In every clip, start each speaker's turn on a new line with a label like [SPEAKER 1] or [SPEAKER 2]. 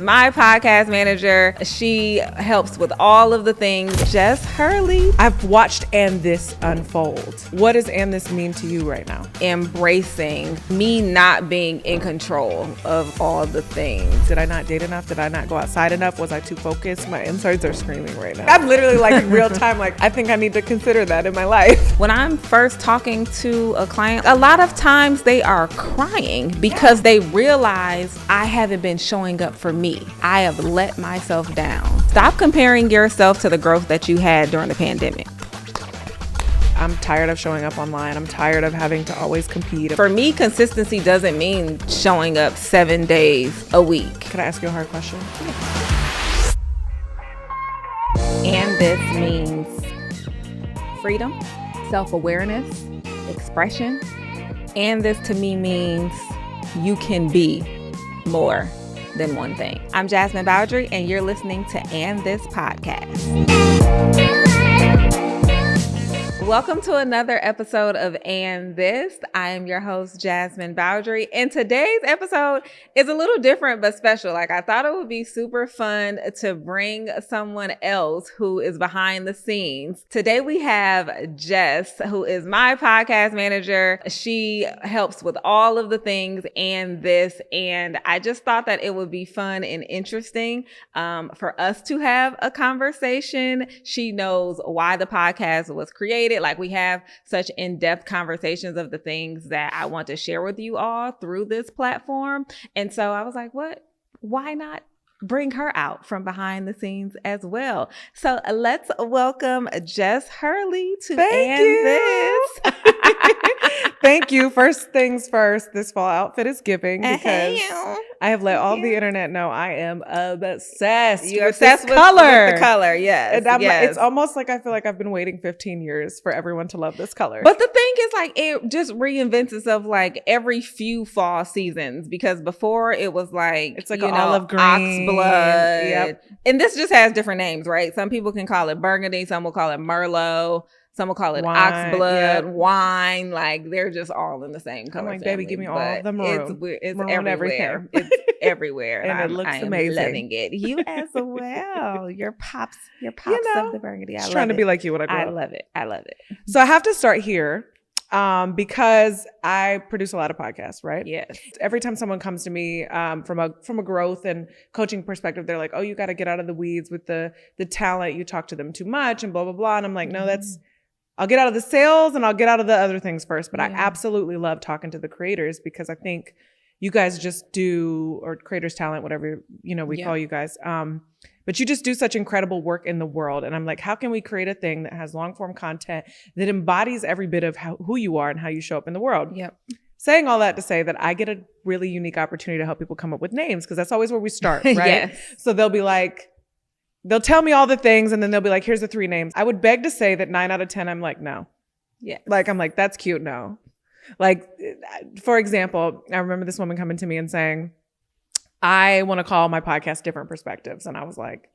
[SPEAKER 1] My podcast manager, she helps with all of the things. Jess Hurley.
[SPEAKER 2] I've watched And This unfold. What does And This mean to you right now?
[SPEAKER 1] Embracing me not being in control of all the things.
[SPEAKER 2] Did I not date enough? Did I not go outside enough? Was I too focused? My insides are screaming right now. I'm literally like in real time, like I think I need to consider that in my life.
[SPEAKER 1] When I'm first talking to a client, a lot of times they are crying because they realize I haven't been showing up for me. I have let myself down. Stop comparing yourself to the growth that you had during the pandemic.
[SPEAKER 2] I'm tired of showing up online. I'm tired of having to always compete.
[SPEAKER 1] For me, consistency doesn't mean showing up 7 days a week.
[SPEAKER 2] Can I ask you a hard question?
[SPEAKER 1] And this means freedom, self-awareness, expression. And this to me means you can be more than one thing. I'm Jasmine Bowdry, and you're listening to And This Podcast. Welcome to another episode of And This. I am your host, Jasmine Bowdry, and today's episode is a little different but special. Like, I thought it would be super fun to bring someone else who is behind the scenes. Today we have Jess, who is my podcast manager. She helps with all of the things And This, and I just thought that it would be fun and interesting for us to have a conversation. She knows why the podcast was created. Like, we have such in-depth conversations of the things that I want to share with you all through this platform. And so I was like, why not bring her out from behind the scenes as well? So let's welcome Jess Hurley to And This.
[SPEAKER 2] Thank you. First things first, this fall outfit is giving because I have let all the internet know I am obsessed.
[SPEAKER 1] You're
[SPEAKER 2] with
[SPEAKER 1] obsessed
[SPEAKER 2] this color.
[SPEAKER 1] with the color, yes.
[SPEAKER 2] And
[SPEAKER 1] yes.
[SPEAKER 2] It's almost like I feel like I've been waiting 15 years for everyone to love this color.
[SPEAKER 1] But the thing is, like, it just reinvents itself like every few fall seasons, because before it was like,
[SPEAKER 2] it's like
[SPEAKER 1] an
[SPEAKER 2] olive green,
[SPEAKER 1] oxblood.
[SPEAKER 2] Yep.
[SPEAKER 1] And this just has different names, right? Some people can call it burgundy, some will call it merlot, some will call it oxblood, wine. Like, they're just all in the same color.
[SPEAKER 2] I'm like,
[SPEAKER 1] family,
[SPEAKER 2] baby, give me all of the maroon.
[SPEAKER 1] It's
[SPEAKER 2] maroon
[SPEAKER 1] everywhere.
[SPEAKER 2] everything.
[SPEAKER 1] It's everywhere.
[SPEAKER 2] And it looks amazing.
[SPEAKER 1] Loving it. You as well. Your pops of the burgundy.
[SPEAKER 2] Just trying to be like you when I grow up.
[SPEAKER 1] I love it.
[SPEAKER 2] So I have to start here because I produce a lot of podcasts, right?
[SPEAKER 1] Yes.
[SPEAKER 2] Every time someone comes to me from a growth and coaching perspective, they're like, oh, you got to get out of the weeds with the talent. You talk to them too much and blah, blah, blah. And I'm like, no, I'll get out of the sales and I'll get out of the other things first. But I absolutely love talking to the creators, because I think you guys just do, or creators talent, whatever, we call you guys. But you just do such incredible work in the world. And I'm like, how can we create a thing that has long form content that embodies every bit of who you are and how you show up in the world?
[SPEAKER 1] Yep.
[SPEAKER 2] Saying all that to say that I get a really unique opportunity to help people come up with names, because that's always where we start, right?
[SPEAKER 1] Yes.
[SPEAKER 2] So they'll be like, they'll tell me all the things and then they'll be like, here's the 3 names. I would beg to say that 9 out of 10, I'm like, no.
[SPEAKER 1] Yeah.
[SPEAKER 2] Like, I'm like, that's cute. No. Like, for example, I remember this woman coming to me and saying, I want to call my podcast Different Perspectives. And I was like,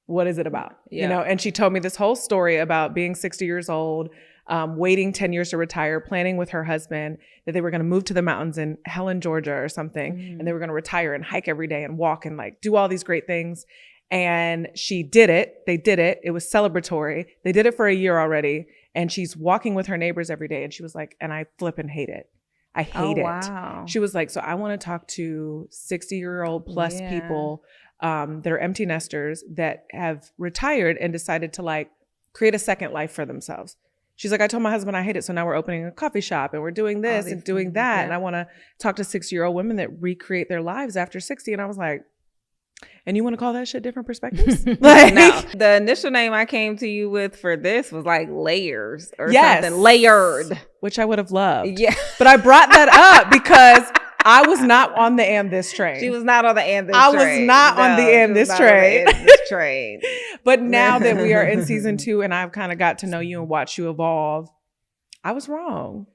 [SPEAKER 2] what is it about?
[SPEAKER 1] Yeah.
[SPEAKER 2] And she told me this whole story about being 60 years old, waiting 10 years to retire, planning with her husband that they were going to move to the mountains in Helen, Georgia or something. And they were going to retire and hike every day and walk and like do all these great things. And she did it. They did it. It was celebratory. They did it for a year already. And she's walking with her neighbors every day. And she was like, and I flipping hate it. I hate it.
[SPEAKER 1] Wow.
[SPEAKER 2] She was like, so I want to talk to 60-year-old plus people that are empty nesters that have retired and decided to like create a second life for themselves. She's like, I told my husband I hate it. So now we're opening a coffee shop and we're doing this and doing that. Yeah. And I want to talk to 60-year-old women that recreate their lives after 60. And I was like, and you want to call that shit Different Perspectives? Like,
[SPEAKER 1] no. The initial name I came to you with for this was like Layers or something. Layered.
[SPEAKER 2] Which I would have loved.
[SPEAKER 1] Yeah.
[SPEAKER 2] But I brought that up because I was not on the And This train.
[SPEAKER 1] She was not on the And This
[SPEAKER 2] train.
[SPEAKER 1] I
[SPEAKER 2] was not on the And This train. But now that we are in season 2 and I've kind of got to know you and watch you evolve, I was wrong.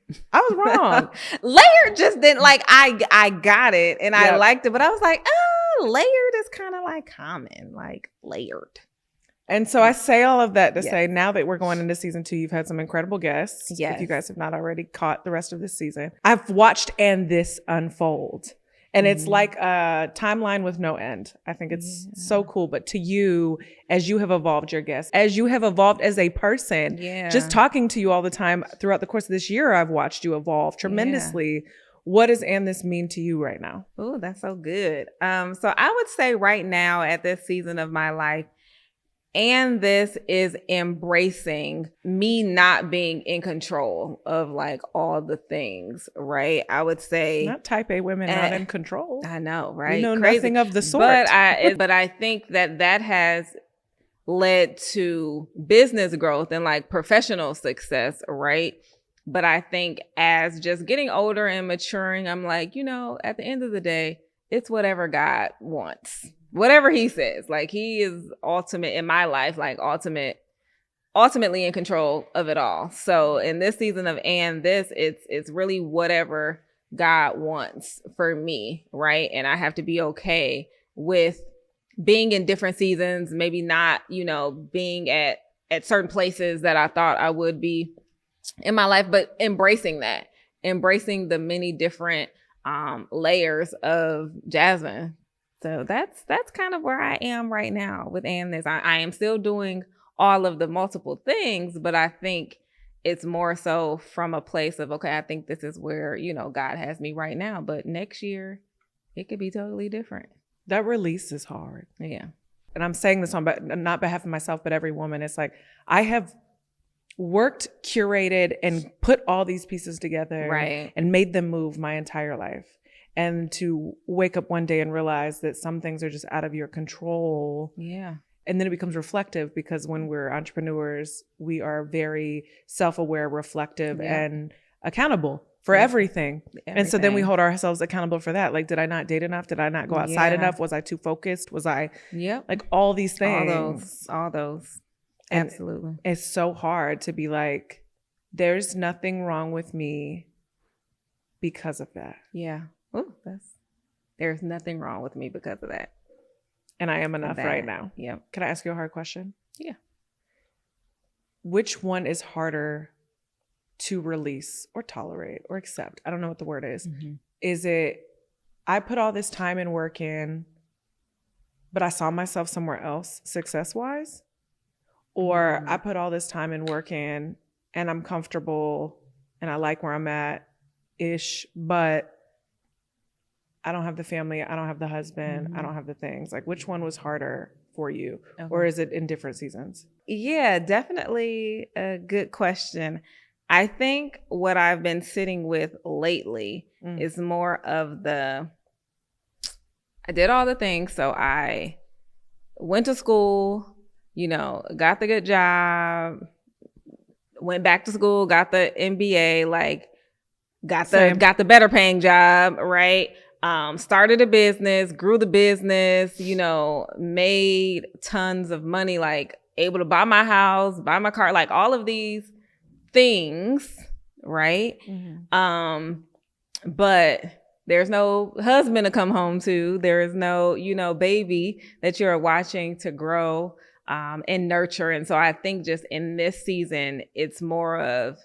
[SPEAKER 1] Layered just didn't like, I got it and I liked it, but I was like, layered is kind of like common, like layered.
[SPEAKER 2] And so I say all of that to say, now that we're going into season 2, you've had some incredible guests.
[SPEAKER 1] Yes.
[SPEAKER 2] If you guys have not already caught the rest of this season. I've watched And This unfold. And it's like a timeline with no end. I think it's so cool. But to you, as you have evolved, your guest, as you have evolved as a person, just talking to you all the time throughout the course of this year, I've watched you evolve tremendously. What does "and this" mean to you right now?
[SPEAKER 1] Oh, that's so good. So I would say right now at this season of my life, and this is embracing me not being in control of like all the things, right? I would say
[SPEAKER 2] not type A women, not in control.
[SPEAKER 1] I know, right?
[SPEAKER 2] You know, nothing of the sort.
[SPEAKER 1] But I think that has led to business growth and like professional success, right? But I think as just getting older and maturing, I'm like, you know, at the end of the day, it's whatever God wants. Whatever he says, like he is ultimate in my life, like ultimately in control of it all. So in this season of "and this," it's really whatever God wants for me, right? And I have to be okay with being in different seasons, maybe not, you know, being at certain places that I thought I would be in my life, but embracing the many different layers of Jasmine. So that's kind of where I am right now with "and this." I am still doing all of the multiple things, but I think it's more so from a place of, okay, I think this is where, you know, God has me right now. But next year, it could be totally different.
[SPEAKER 2] That release is hard.
[SPEAKER 1] Yeah.
[SPEAKER 2] And I'm saying this on not behalf of myself, but every woman. It's like, I have worked, curated, and put all these pieces together and made them move my entire life. And to wake up one day and realize that some things are just out of your control. Yeah. And then it becomes reflective, because when we're entrepreneurs, we are very self-aware, reflective, and accountable for everything. And so then we hold ourselves accountable for that. Like, did I not date enough? Did I not go outside enough? Was I too focused? Was I like all these things?
[SPEAKER 1] All those. Absolutely.
[SPEAKER 2] And it's so hard to be like, there's nothing wrong with me because of that.
[SPEAKER 1] Yeah. Ooh, there's nothing wrong with me because of that.
[SPEAKER 2] And I am enough right now.
[SPEAKER 1] Yeah.
[SPEAKER 2] Can I ask you a hard question?
[SPEAKER 1] Yeah.
[SPEAKER 2] Which one is harder to release or tolerate or accept? I don't know what the word is. Is it, I put all this time and work in, but I saw myself somewhere else success-wise? Or I put all this time and work in and I'm comfortable and I like where I'm at-ish, but I don't have the family, I don't have the husband, I don't have the things. Like, which one was harder for you? Or is it in different seasons?
[SPEAKER 1] Yeah, definitely a good question. I think what I've been sitting with lately is more of I did all the things. So I went to school, you know, got the good job, went back to school, got the MBA, like got the better paying job, right? Started a business, grew the business, you know, made tons of money, like able to buy my house, buy my car, like all of these things, right? But there's no husband to come home to. There is no, you know, baby that you're watching to grow and nurture. And so I think just in this season, it's more of,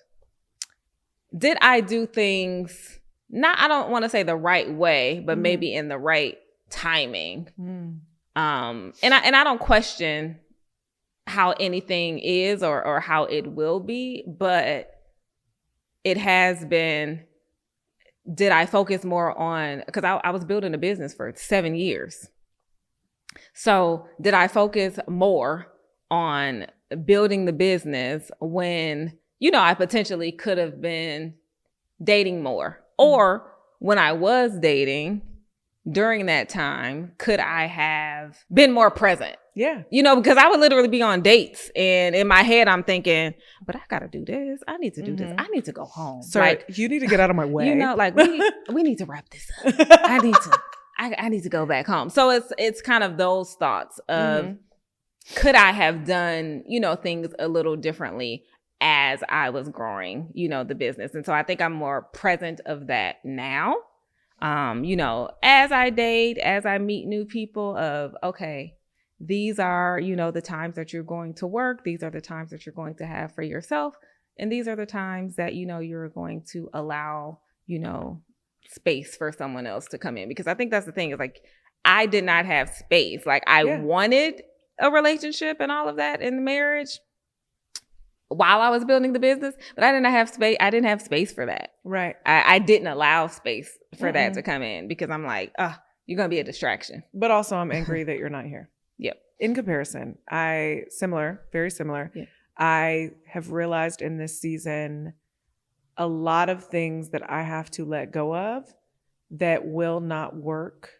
[SPEAKER 1] did I do things I don't want to say the right way, but maybe in the right timing. And I don't question how anything is or how it will be, but it has been, did I focus more on, because I was building a business for 7 years. So did I focus more on building the business when, you know, I potentially could have been dating more? Or when I was dating during that time, could I have been more present?
[SPEAKER 2] Yeah.
[SPEAKER 1] You know, because I would literally be on dates and in my head, I'm thinking, but I got to do this. I need to do this. I need to go home.
[SPEAKER 2] Sir, like, you need to get out of my way.
[SPEAKER 1] You know, like we need to wrap this up. I need to go back home. So it's kind of those thoughts of, could I have done, you know, things a little differently as I was growing, you know, the business. And so I think I'm more present of that now. You know, as I date, as I meet new people of, okay, these are, you know, the times that you're going to work. These are the times that you're going to have for yourself. And these are the times that, you know, you're going to allow, you know, space for someone else to come in, because I think that's the thing is like, I did not have space. Like I wanted a relationship and all of that in the marriage while I was building the business, but I didn't have space. I didn't have space for that.
[SPEAKER 2] Right.
[SPEAKER 1] I didn't allow space for that to come in, because I'm like, you're going to be a distraction.
[SPEAKER 2] But also I'm angry that you're not here.
[SPEAKER 1] Yep.
[SPEAKER 2] In comparison, very similar.
[SPEAKER 1] Yeah.
[SPEAKER 2] I have realized in this season a lot of things that I have to let go of that will not work.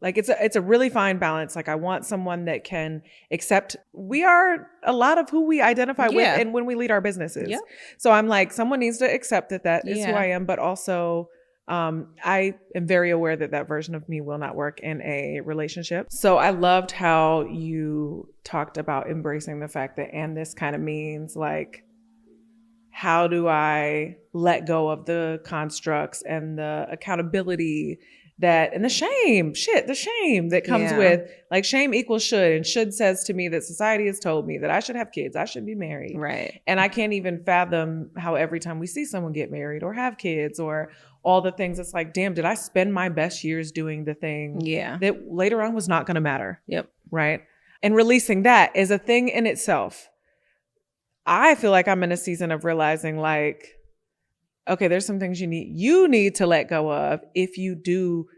[SPEAKER 2] Like it's a really fine balance. Like I want someone that can accept we are a lot of who we identify with and when we lead our businesses. Yep. So I'm like, someone needs to accept that is who I am, but also I am very aware that version of me will not work in a relationship. So I loved how you talked about embracing the fact that, and this kind of means like, how do I let go of the constructs and the accountability and the shame that comes with, like, shame equals should, and should says to me that society has told me that I should have kids, I should be married.
[SPEAKER 1] Right.
[SPEAKER 2] And I can't even fathom how every time we see someone get married or have kids or all the things, it's like, damn, did I spend my best years doing the thing that later on was not going to matter? Yep. Right. And releasing that is a thing in itself. I feel like I'm in a season of realizing like, okay, there's some things you need to let go of if you do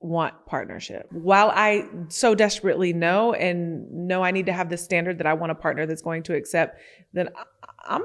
[SPEAKER 2] want partnership. While I so desperately know I need to have this standard that I want a partner that's going to accept, then I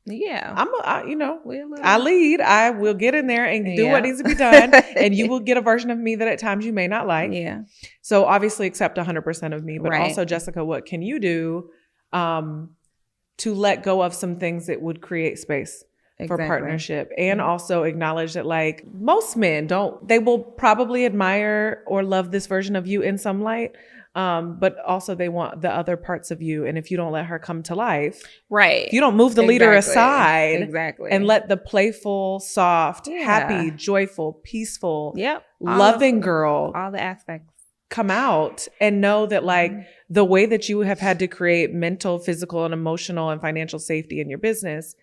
[SPEAKER 2] lead. I will get in there and do what needs to be done. And you will get a version of me that at times you may not like. Yeah. So obviously accept 100% of me, but also, Jessica, what can you do to let go of some things that would create space for partnership, and also acknowledge that like most men they will probably admire or love this version of you in some light. But also they want the other parts of you. And if you don't let her come to life, if you don't move the leader aside and let the playful, soft, happy, joyful, peaceful, loving girl,
[SPEAKER 1] all the aspects
[SPEAKER 2] come out, and know that like the way that you have had to create mental, physical, and emotional and financial safety in your business,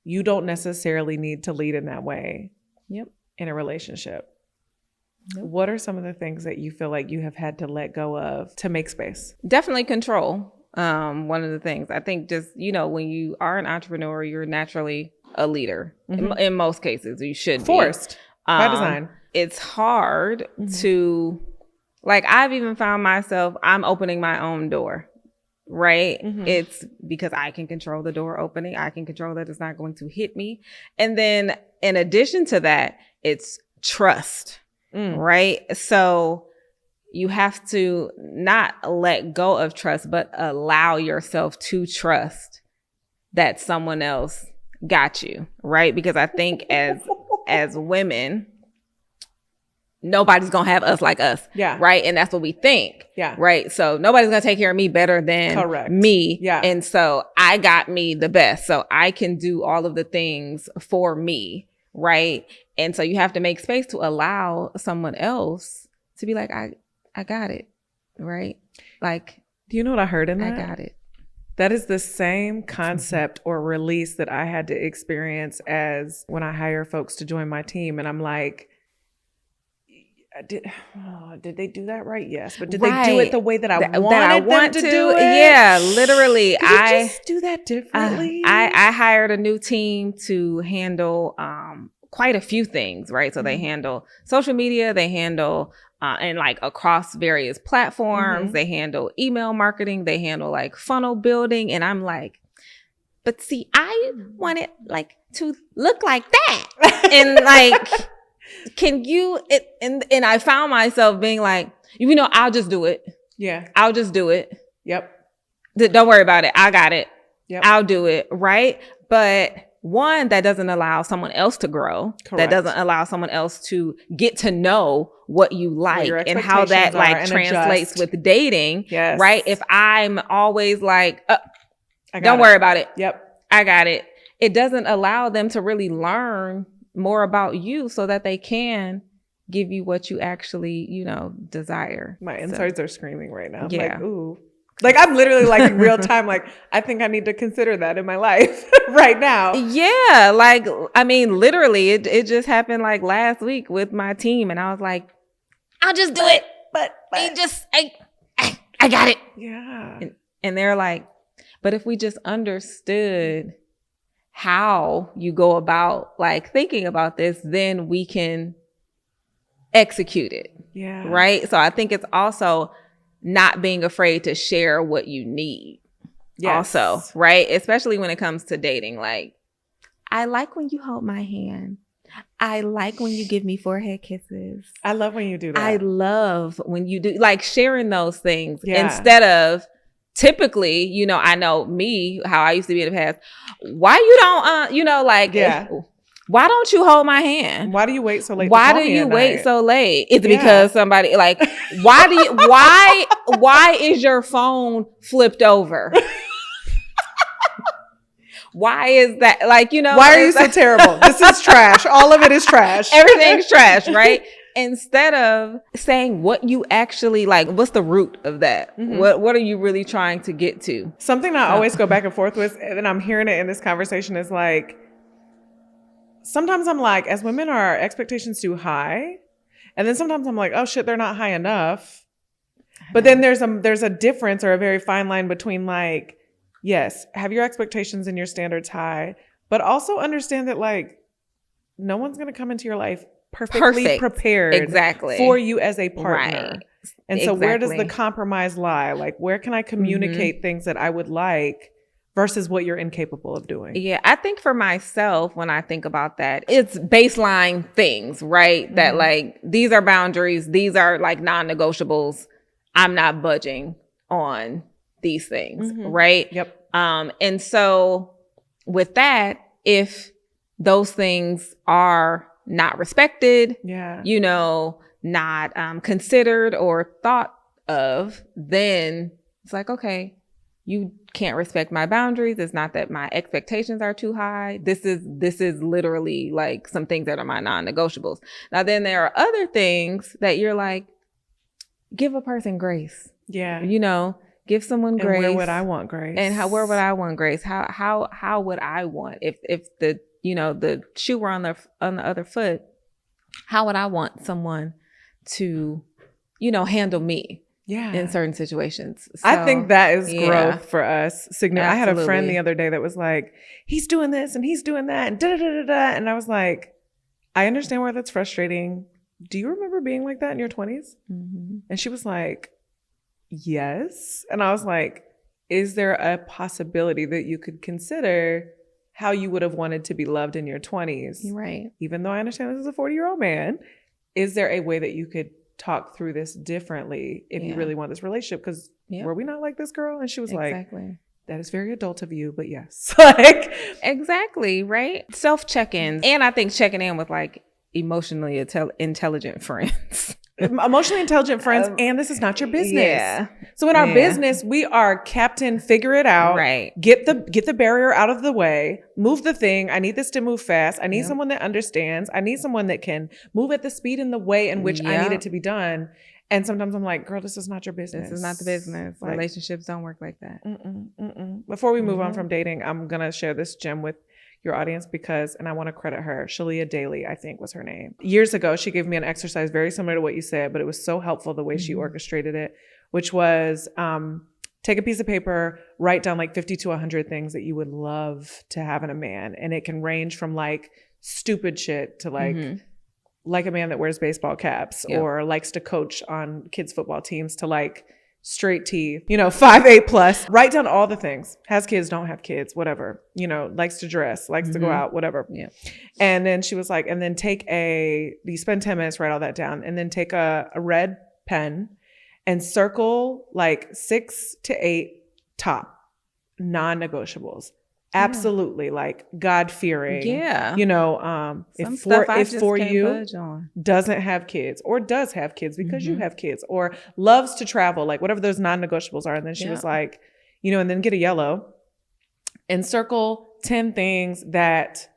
[SPEAKER 2] you don't necessarily need to lead in that way in a relationship. What are some of the things that you feel like you have had to let go of to make space?
[SPEAKER 1] Definitely control. One of the things I think, just, when you are an entrepreneur, you're naturally a leader. In most cases, you should be.
[SPEAKER 2] Forced by design.
[SPEAKER 1] It's hard to, like, I've even found myself, I'm opening my own door. Right. It's because I can control the door opening. I can control that it's not going to hit me. And then in addition to that, it's trust. Right. So you have to not let go of trust, but allow yourself to trust that someone else got you. Right. Because I think as women, nobody's going to have us like us. Yeah. Right. And that's what we think. Yeah. Right. So nobody's going to take care of me better than me. Yeah. And so I got me the best. So I can do all of the things for me. Right. And so you have to make space to allow someone else to be like, I got it. Right. Like,
[SPEAKER 2] do you know what I heard in that?
[SPEAKER 1] I got it.
[SPEAKER 2] That is the same concept or release that I had to experience as when I hire folks to join my team. And I'm like, did they do that right? Yes. But did they do it the way that I wanted them to do it?
[SPEAKER 1] Yeah, literally.
[SPEAKER 2] I just do that differently.
[SPEAKER 1] I hired a new team to handle quite a few things, right? So they handle social media, they handle and like across various platforms, they handle email marketing, they handle like funnel building. And I'm like, but see, I want it like to look like that. And like, can you, and I found myself being like, I'll just do it. Yeah. I'll just do it. Yep. Don't worry about it. I got it. Yep. I'll do it. Right. But one, that doesn't allow someone else to grow. Correct. That doesn't allow someone else to get to know what you like and how that like translates with dating. Yes. Right. If I'm always like, don't worry about it. Yep. I got it. It doesn't allow them to really learn more about you so that they can give you what you actually, desire.
[SPEAKER 2] My insides are screaming right now. Yeah. Like, ooh. Like, I'm literally like in real time, like, I think I need to consider that in my life right now.
[SPEAKER 1] Yeah. Like, I mean, literally it just happened like last week with my team. And I was like, I'll just do it.
[SPEAKER 2] But
[SPEAKER 1] I got it.
[SPEAKER 2] Yeah.
[SPEAKER 1] And they're like, but if we just understood how you go about like thinking about this, then we can execute it.
[SPEAKER 2] Yeah.
[SPEAKER 1] Right. So I think it's also not being afraid to share what you need.
[SPEAKER 2] Yes.
[SPEAKER 1] Also, right? Especially when it comes to dating. Like, I like when you hold my hand. I like when you give me forehead kisses.
[SPEAKER 2] I love when you do that.
[SPEAKER 1] I love when you do, like, sharing those things
[SPEAKER 2] instead
[SPEAKER 1] of typically, you know, I know me, how I used to be in the past. Why you don't, you know, like, why don't you hold my hand?
[SPEAKER 2] Why do you wait so late?
[SPEAKER 1] Why do you wait so late? It's because somebody like, why is your phone flipped over? Why is that? Like, you know,
[SPEAKER 2] why are you so terrible? This is trash. All of it is trash.
[SPEAKER 1] Everything's trash, right? Instead of saying what you actually like, what's the root of that? Mm-hmm. What are you really trying to get to?
[SPEAKER 2] Something that I always go back and forth with, and I'm hearing it in this conversation, is like, sometimes I'm like, as women, are our expectations too high? And then sometimes I'm like, oh shit, they're not high enough. But then there's a difference, or a very fine line between like, yes, have your expectations and your standards high, but also understand that like no one's going to come into your life perfectly prepared for you as a partner. Right. And so where does the compromise lie? Like, where can I communicate things that I would like versus what you're incapable of doing?
[SPEAKER 1] Yeah, I think for myself, when I think about that, it's baseline things, right? That like, these are boundaries. These are like non-negotiables. I'm not budging on these things, right?
[SPEAKER 2] Yep.
[SPEAKER 1] And so with that, if those things are not respected, you know, not considered or thought of, then it's like, okay, you can't respect my boundaries. It's not that my expectations are too high. This is literally like some things that are my non-negotiables. Now, then there are other things that you're like, give a person grace.
[SPEAKER 2] Yeah.
[SPEAKER 1] You know, give someone grace.
[SPEAKER 2] And where would I want grace?
[SPEAKER 1] And where would I want grace? How would I want, if the, you know, the shoe were on the other foot, how would I want someone to, you know, handle me? Yeah. In certain situations. So,
[SPEAKER 2] I think that is growth for us. I had a friend the other day that was like, he's doing this and he's doing that and da-da-da-da-da. And I was like, I understand why that's frustrating. Do you remember being like that in your 20s? Mm-hmm. And she was like, yes. And I was like, is there a possibility that you could consider how you would have wanted to be loved in your 20s?
[SPEAKER 1] Right.
[SPEAKER 2] Even though I understand this is a 40-year-old man, is there a way that you could talk through this differently if you really want this relationship? Because were we not like this, girl? And she was like, that is very adult of you, but yes. Like,
[SPEAKER 1] exactly, right? Self-check-ins. And I think checking in with like emotionally intelligent friends.
[SPEAKER 2] Emotionally intelligent friends, and this is not your business. Yeah. So in our business, we are captain, figure it out.
[SPEAKER 1] Right.
[SPEAKER 2] Get the barrier out of the way. Move the thing. I need this to move fast. I need someone that understands. I need someone that can move at the speed and the way in which I need it to be done. And sometimes I'm like, girl, this is not your business.
[SPEAKER 1] This is not the business. Like, relationships don't work like that.
[SPEAKER 2] Before we move on from dating, I'm going to share this gem with your audience and I want to credit her. Shalia Daly, I think was her name. Years ago, she gave me an exercise very similar to what you said, but it was so helpful the way she orchestrated it, which was take a piece of paper, write down like 50 to 100 things that you would love to have in a man. And it can range from like stupid shit to like a man that wears baseball caps or likes to coach on kids' football teams to like straight teeth, 5'8" plus. Write down all the things. Has kids, don't have kids, whatever. Likes to dress, likes to go out, whatever. Yeah. And then she was like, and then you spend 10 minutes, write all that down, and then take a red pen and circle like 6 to 8 top non-negotiables. Absolutely, like God-fearing. Yeah. If for you doesn't have kids or does have kids because you have kids or loves to travel, like whatever those non-negotiables are. And then she was like, and then get a yellow and circle 10 things that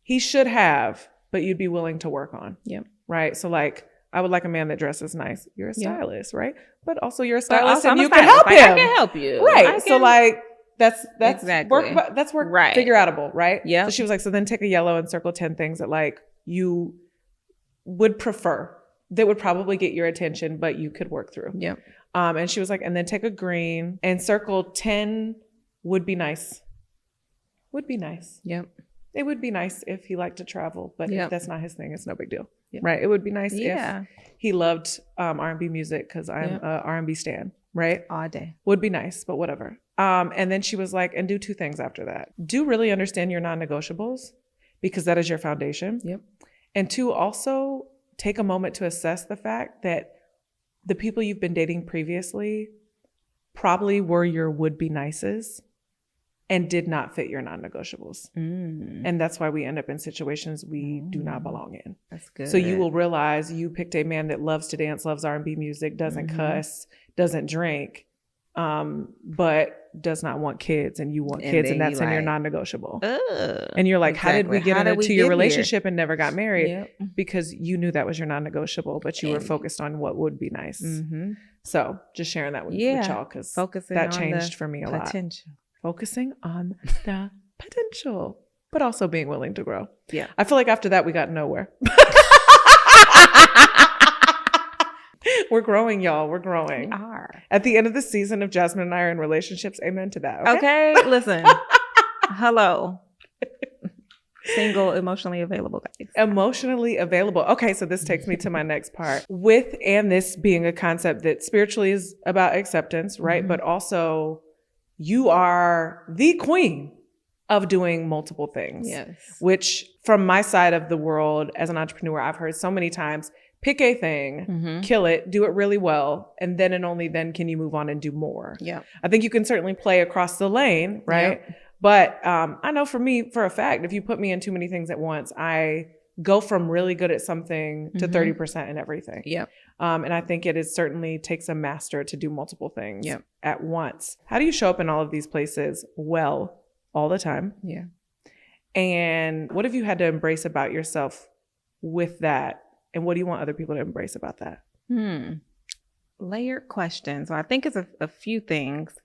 [SPEAKER 2] he should have, but you'd be willing to work on.
[SPEAKER 1] Yep.
[SPEAKER 2] Right. So like I would like a man that dresses nice. You're a
[SPEAKER 1] Yeah.
[SPEAKER 2] stylist, right? But also you're a
[SPEAKER 1] But
[SPEAKER 2] stylist
[SPEAKER 1] also,
[SPEAKER 2] and
[SPEAKER 1] I'm a
[SPEAKER 2] you can
[SPEAKER 1] stylist.
[SPEAKER 2] help
[SPEAKER 1] Like,
[SPEAKER 2] him.
[SPEAKER 1] I can help you.
[SPEAKER 2] Right.
[SPEAKER 1] I
[SPEAKER 2] So
[SPEAKER 1] can-
[SPEAKER 2] like that's
[SPEAKER 1] Exactly.
[SPEAKER 2] work
[SPEAKER 1] Right.
[SPEAKER 2] figure outable, right?
[SPEAKER 1] Yep.
[SPEAKER 2] So she was like, so then take a yellow and circle 10 things that like you would prefer that would probably get your attention, but you could work through.
[SPEAKER 1] Yep.
[SPEAKER 2] And she was like, and then take a green and circle 10 would be nice. Would be nice.
[SPEAKER 1] Yep.
[SPEAKER 2] It would be nice if he liked to travel, but
[SPEAKER 1] Yep.
[SPEAKER 2] if that's not his thing, it's no big deal.
[SPEAKER 1] Yep.
[SPEAKER 2] Right? It would be nice
[SPEAKER 1] Yeah.
[SPEAKER 2] if he loved R&B music because I'm
[SPEAKER 1] Yep.
[SPEAKER 2] a R&B stan, right?
[SPEAKER 1] All day.
[SPEAKER 2] Would be nice, but whatever. And then she was like, and do 2 things after that. Do really understand your non-negotiables because that is your foundation.
[SPEAKER 1] Yep.
[SPEAKER 2] And 2, also take a moment to assess the fact that the people you've been dating previously probably were your would-be nices and did not fit your non-negotiables. And that's why we end up in situations we do not belong in.
[SPEAKER 1] That's good.
[SPEAKER 2] So you will realize you picked a man that loves to dance, loves R&B music, doesn't cuss, doesn't drink, but does not want kids, and you want
[SPEAKER 1] And
[SPEAKER 2] kids,
[SPEAKER 1] then
[SPEAKER 2] and that's
[SPEAKER 1] you
[SPEAKER 2] in your
[SPEAKER 1] like,
[SPEAKER 2] non-negotiable.
[SPEAKER 1] Ugh.
[SPEAKER 2] And you're like, how did we
[SPEAKER 1] Exactly.
[SPEAKER 2] get
[SPEAKER 1] How did
[SPEAKER 2] into
[SPEAKER 1] we
[SPEAKER 2] your
[SPEAKER 1] get
[SPEAKER 2] relationship and never got married?
[SPEAKER 1] Yep.
[SPEAKER 2] Because you knew that was your non-negotiable, but you were
[SPEAKER 1] And-
[SPEAKER 2] focused on what would be nice.
[SPEAKER 1] Mm-hmm.
[SPEAKER 2] So just sharing that with
[SPEAKER 1] Yeah.
[SPEAKER 2] y'all because
[SPEAKER 1] Focusing
[SPEAKER 2] that
[SPEAKER 1] on
[SPEAKER 2] changed
[SPEAKER 1] the
[SPEAKER 2] for me a lot.
[SPEAKER 1] potential.
[SPEAKER 2] Focusing on the potential, but also being willing to grow.
[SPEAKER 1] Yeah.
[SPEAKER 2] I feel like after that, we got nowhere. We're growing, y'all. We're growing.
[SPEAKER 1] Are.
[SPEAKER 2] At the end of the season of Jasmine and I are in relationships. Amen to that.
[SPEAKER 1] Okay. Listen. Hello. Single, emotionally available guys.
[SPEAKER 2] Emotionally available. Okay, so this takes me to my next part. With and this being a concept that spiritually is about acceptance, right? But also you are the queen of doing multiple things.
[SPEAKER 1] Yes.
[SPEAKER 2] Which from my side of the world as an entrepreneur, I've heard so many times, pick a thing, kill it, do it really well, and then and only then can you move on and do more.
[SPEAKER 1] Yeah.
[SPEAKER 2] I think you can certainly play across the lane, right?
[SPEAKER 1] Yep.
[SPEAKER 2] But I know for me, for a fact, if you put me in too many things at once, I go from really good at something to 30% in everything.
[SPEAKER 1] Yep.
[SPEAKER 2] And I think it is certainly takes a master to do multiple things
[SPEAKER 1] Yep.
[SPEAKER 2] at once. How do you show up in all of these places well all the time?
[SPEAKER 1] Yeah.
[SPEAKER 2] And what have you had to embrace about yourself with that? And what do you want other people to embrace about that?
[SPEAKER 1] Layered question. So I think it's a few things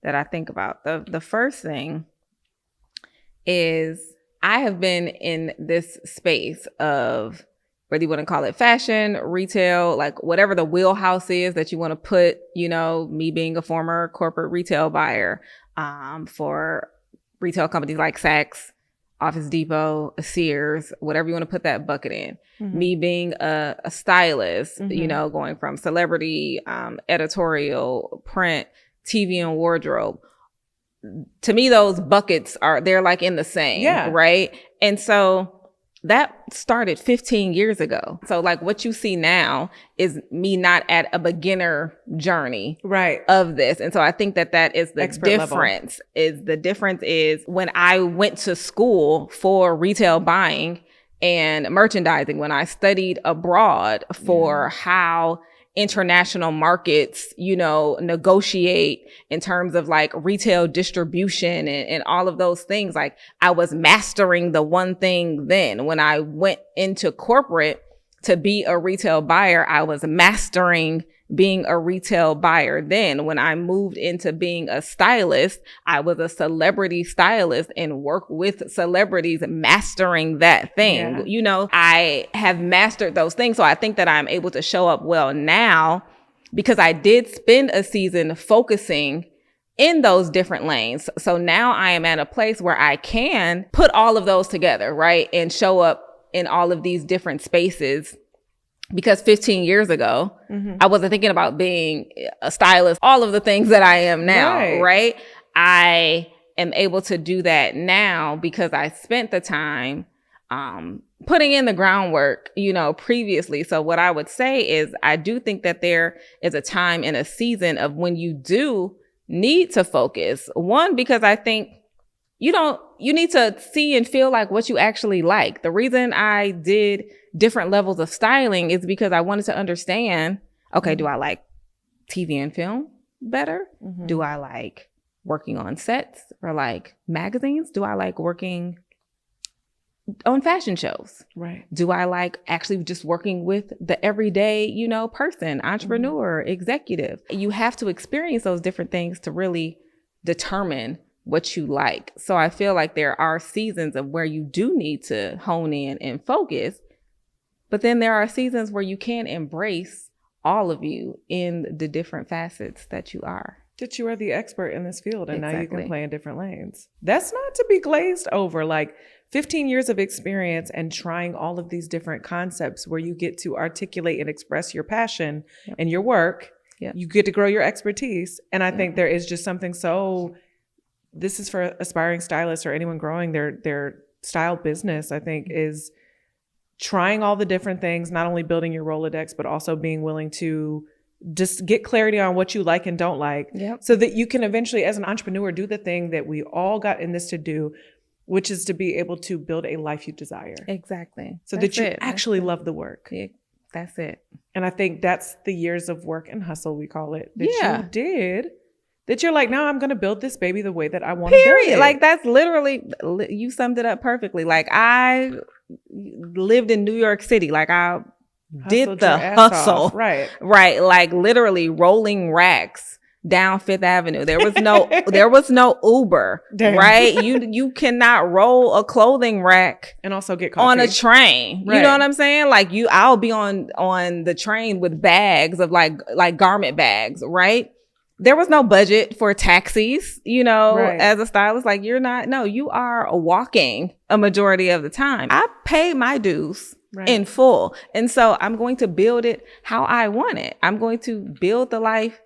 [SPEAKER 1] that I think about. The first thing is I have been in this space of whether you want to call it fashion, retail, like whatever the wheelhouse is that you want to put, you know, me being a former corporate retail buyer for retail companies like Saks, Office Depot, Sears, whatever you want to put that bucket in. Me being a stylist, you know, going from celebrity, editorial, print, TV and wardrobe. To me, those buckets they're like in the same, right? And so that started 15 years ago. So like what you see now is me not at a beginner journey of this. And so I think that is the
[SPEAKER 2] Expert
[SPEAKER 1] difference. The difference is when I went to school for retail buying and merchandising, when I studied abroad for how international markets, you know, negotiate in terms of like retail distribution and all of those things. Like I was mastering the one thing then. When I went into corporate to be a retail buyer, I was mastering being a retail buyer. Then when I moved into being a stylist, I was a celebrity stylist and work with celebrities mastering that thing. You know, I have mastered those things. So I think that I'm able to show up well now because I did spend a season focusing in those different lanes. So now I am at a place where I can put all of those together, right? And show up in all of these different spaces. Because 15 years ago, I wasn't thinking about being a stylist, all of the things that I am now, right? I am able to do that now because I spent the time putting in the groundwork, you know, previously. So what I would say is I do think that there is a time and a season of when you do need to focus. One, because I think you need to see and feel like what you actually like. The reason I did different levels of styling is because I wanted to understand, okay, do I like TV and film better? Do I like working on sets or like magazines? Do I like working on fashion shows?
[SPEAKER 2] Right.
[SPEAKER 1] Do I like actually just working with the everyday, person, entrepreneur, executive? You have to experience those different things to really determine what you like. So I feel like there are seasons of where you do need to hone in and focus, but then there are seasons where you can embrace all of you in the different facets that you are.
[SPEAKER 2] That you are the expert in this field, and now you
[SPEAKER 1] Exactly.
[SPEAKER 2] can play in different lanes. That's not to be glazed over. Like 15 years of experience and trying all of these different concepts where you get to articulate and express your passion and your work.
[SPEAKER 1] Yep.
[SPEAKER 2] You get to grow your expertise. And I think there is just something this is for aspiring stylists or anyone growing their style business, I think, is trying all the different things, not only building your Rolodex, but also being willing to just get clarity on what you like and don't like, so that you can eventually, as an entrepreneur, do the thing that we all got in this to do, which is to be able to build a life you desire.
[SPEAKER 1] Exactly.
[SPEAKER 2] So that you actually love the work.
[SPEAKER 1] Yeah, that's it.
[SPEAKER 2] And I think that's the years of work and hustle, we call it, that you did, that you're like, now I'm going to build this baby the way that I want to build it.
[SPEAKER 1] Like, that's literally, you summed it up perfectly. Like, I lived in New York City. Like, I did the hustle.
[SPEAKER 2] Right.
[SPEAKER 1] Like literally rolling racks down Fifth Avenue. There was no Uber. Damn. Right? You cannot roll a clothing rack
[SPEAKER 2] and also get coffee
[SPEAKER 1] on a train. Right. You know what I'm saying? Like I'll be on the train with bags of like garment bags, right? There was no budget for taxis, as a stylist. Like you are walking a majority of the time. I pay my dues. Right. In full. And so I'm going to build it how I want it. I'm going to build the life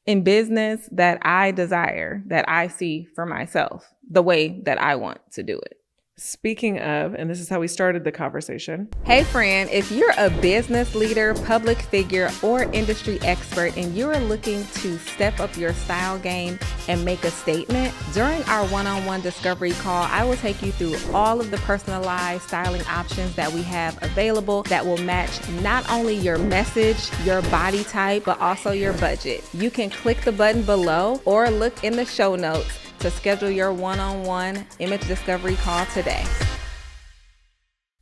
[SPEAKER 1] in business that I desire, that I see for myself, the way that I want to do it.
[SPEAKER 2] Speaking of, and this is how we started the conversation.
[SPEAKER 1] Hey friend, if you're a business leader, public figure, or industry expert, and you're looking to step up your style game and make a statement, during our one-on-one discovery call, I will take you through all of the personalized styling options that we have available that will match not only your message, your body type, but also your budget. You can click the button below or look in the show notes to schedule your one-on-one image discovery call today.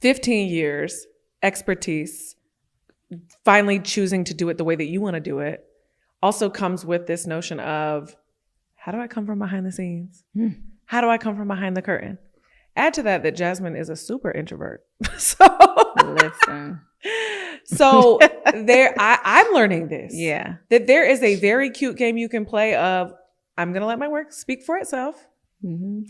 [SPEAKER 2] 15 years, expertise, finally choosing to do it the way that you want to do it, also comes with this notion of, how do I come from behind the scenes? How do I come from behind the curtain? Add to that Jasmine is a super introvert.
[SPEAKER 1] Listen.
[SPEAKER 2] So I'm learning this.
[SPEAKER 1] Yeah.
[SPEAKER 2] That there is a very cute game you can play of, I'm going to let my work speak for itself. Mm-hmm.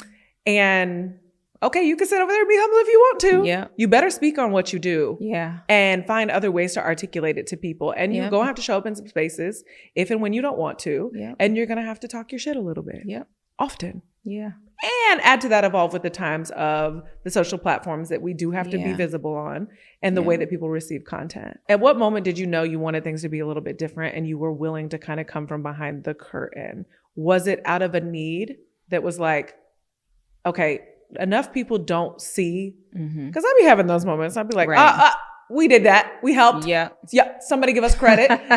[SPEAKER 2] And okay, you can sit over there and be humble if you want to.
[SPEAKER 1] Yeah.
[SPEAKER 2] You better speak on what you do.
[SPEAKER 1] Yeah.
[SPEAKER 2] And find other ways to articulate it to people. And you're going to have to show up in some spaces if and when you don't want to.
[SPEAKER 1] Yep.
[SPEAKER 2] And you're going to have to talk your shit a little bit.
[SPEAKER 1] Yep.
[SPEAKER 2] Often.
[SPEAKER 1] Yeah.
[SPEAKER 2] And add to that, evolve with the times of the social platforms that we do have to be visible on and the way that people receive content. At what moment did you know you wanted things to be a little bit different and you were willing to kind of come from behind the curtain? Was it out of a need that was like, okay, enough people don't see? Because I'd be having those moments. I'd be like, we did that. We helped. Yeah. Somebody give us credit. Like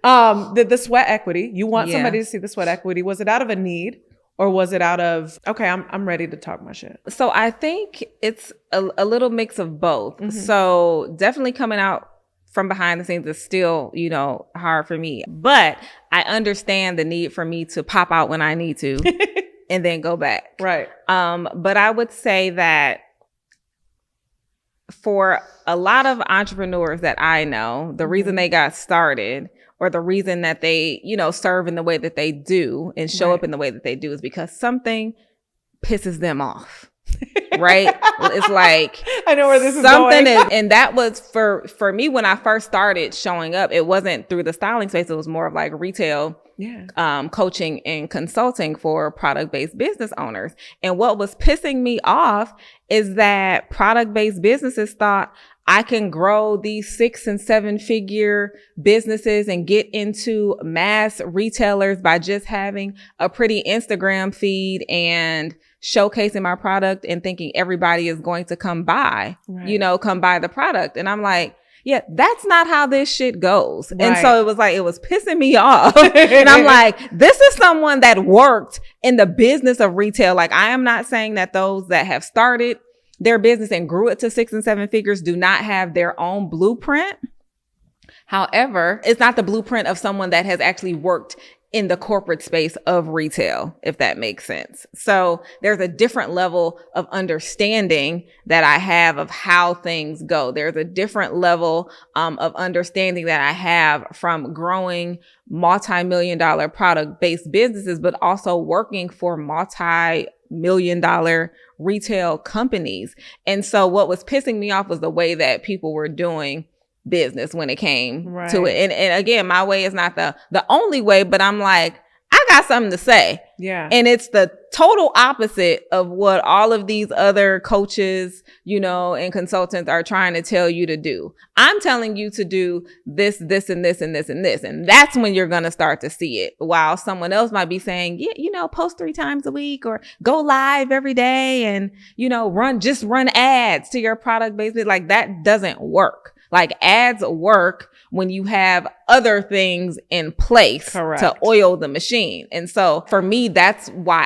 [SPEAKER 2] the sweat equity. You want somebody to see the sweat equity. Was it out of a need? Or was it out of, okay, I'm ready to talk my shit?
[SPEAKER 1] So I think it's a little mix of both. Mm-hmm. So definitely coming out from behind the scenes is still, hard for me. But I understand the need for me to pop out when I need to and then go back.
[SPEAKER 2] Right.
[SPEAKER 1] But I would say that for a lot of entrepreneurs that I know, the reason they got started or the reason that they, serve in the way that they do and show up in the way that they do is because something pisses them off. Right? It's like
[SPEAKER 2] I know where this is going.
[SPEAKER 1] And that was for me when I first started showing up. It wasn't through the styling space. It was more of like retail coaching and consulting for product-based business owners. And what was pissing me off is that product-based businesses thought I can grow these 6 and 7 figure businesses and get into mass retailers by just having a pretty Instagram feed and showcasing my product and thinking everybody is going to come buy, come buy the product. And I'm like, Yeah, that's not how this shit goes.
[SPEAKER 2] Right.
[SPEAKER 1] And so it was like, it was pissing me off. And I'm like, this is someone that worked in the business of retail. Like, I am not saying that those that have started their business and grew it to 6 and 7 figures do not have their own blueprint. However, it's not the blueprint of someone that has actually worked in the corporate space of retail, if that makes sense. So there's a different level of understanding that I have of how things go. There's a different level of understanding that I have from growing multi-million-dollar product-based businesses, but also working for multi-million-dollar retail companies. And so what was pissing me off was the way that people were doing business when it came to it. And again, my way is not the only way, but I'm like, I got something to say.
[SPEAKER 2] Yeah.
[SPEAKER 1] And it's the total opposite of what all of these other coaches, you know, and consultants are trying to tell you to do. I'm telling you to do this, this, and this, and this, and this. And that's when you're going to start to see it. While someone else might be saying, yeah, you know, post 3 times a week or go live every day and, you know, run ads to your product basically. Like, that doesn't work. Like, ads work when you have other things in place to oil the machine. And so for me, that's why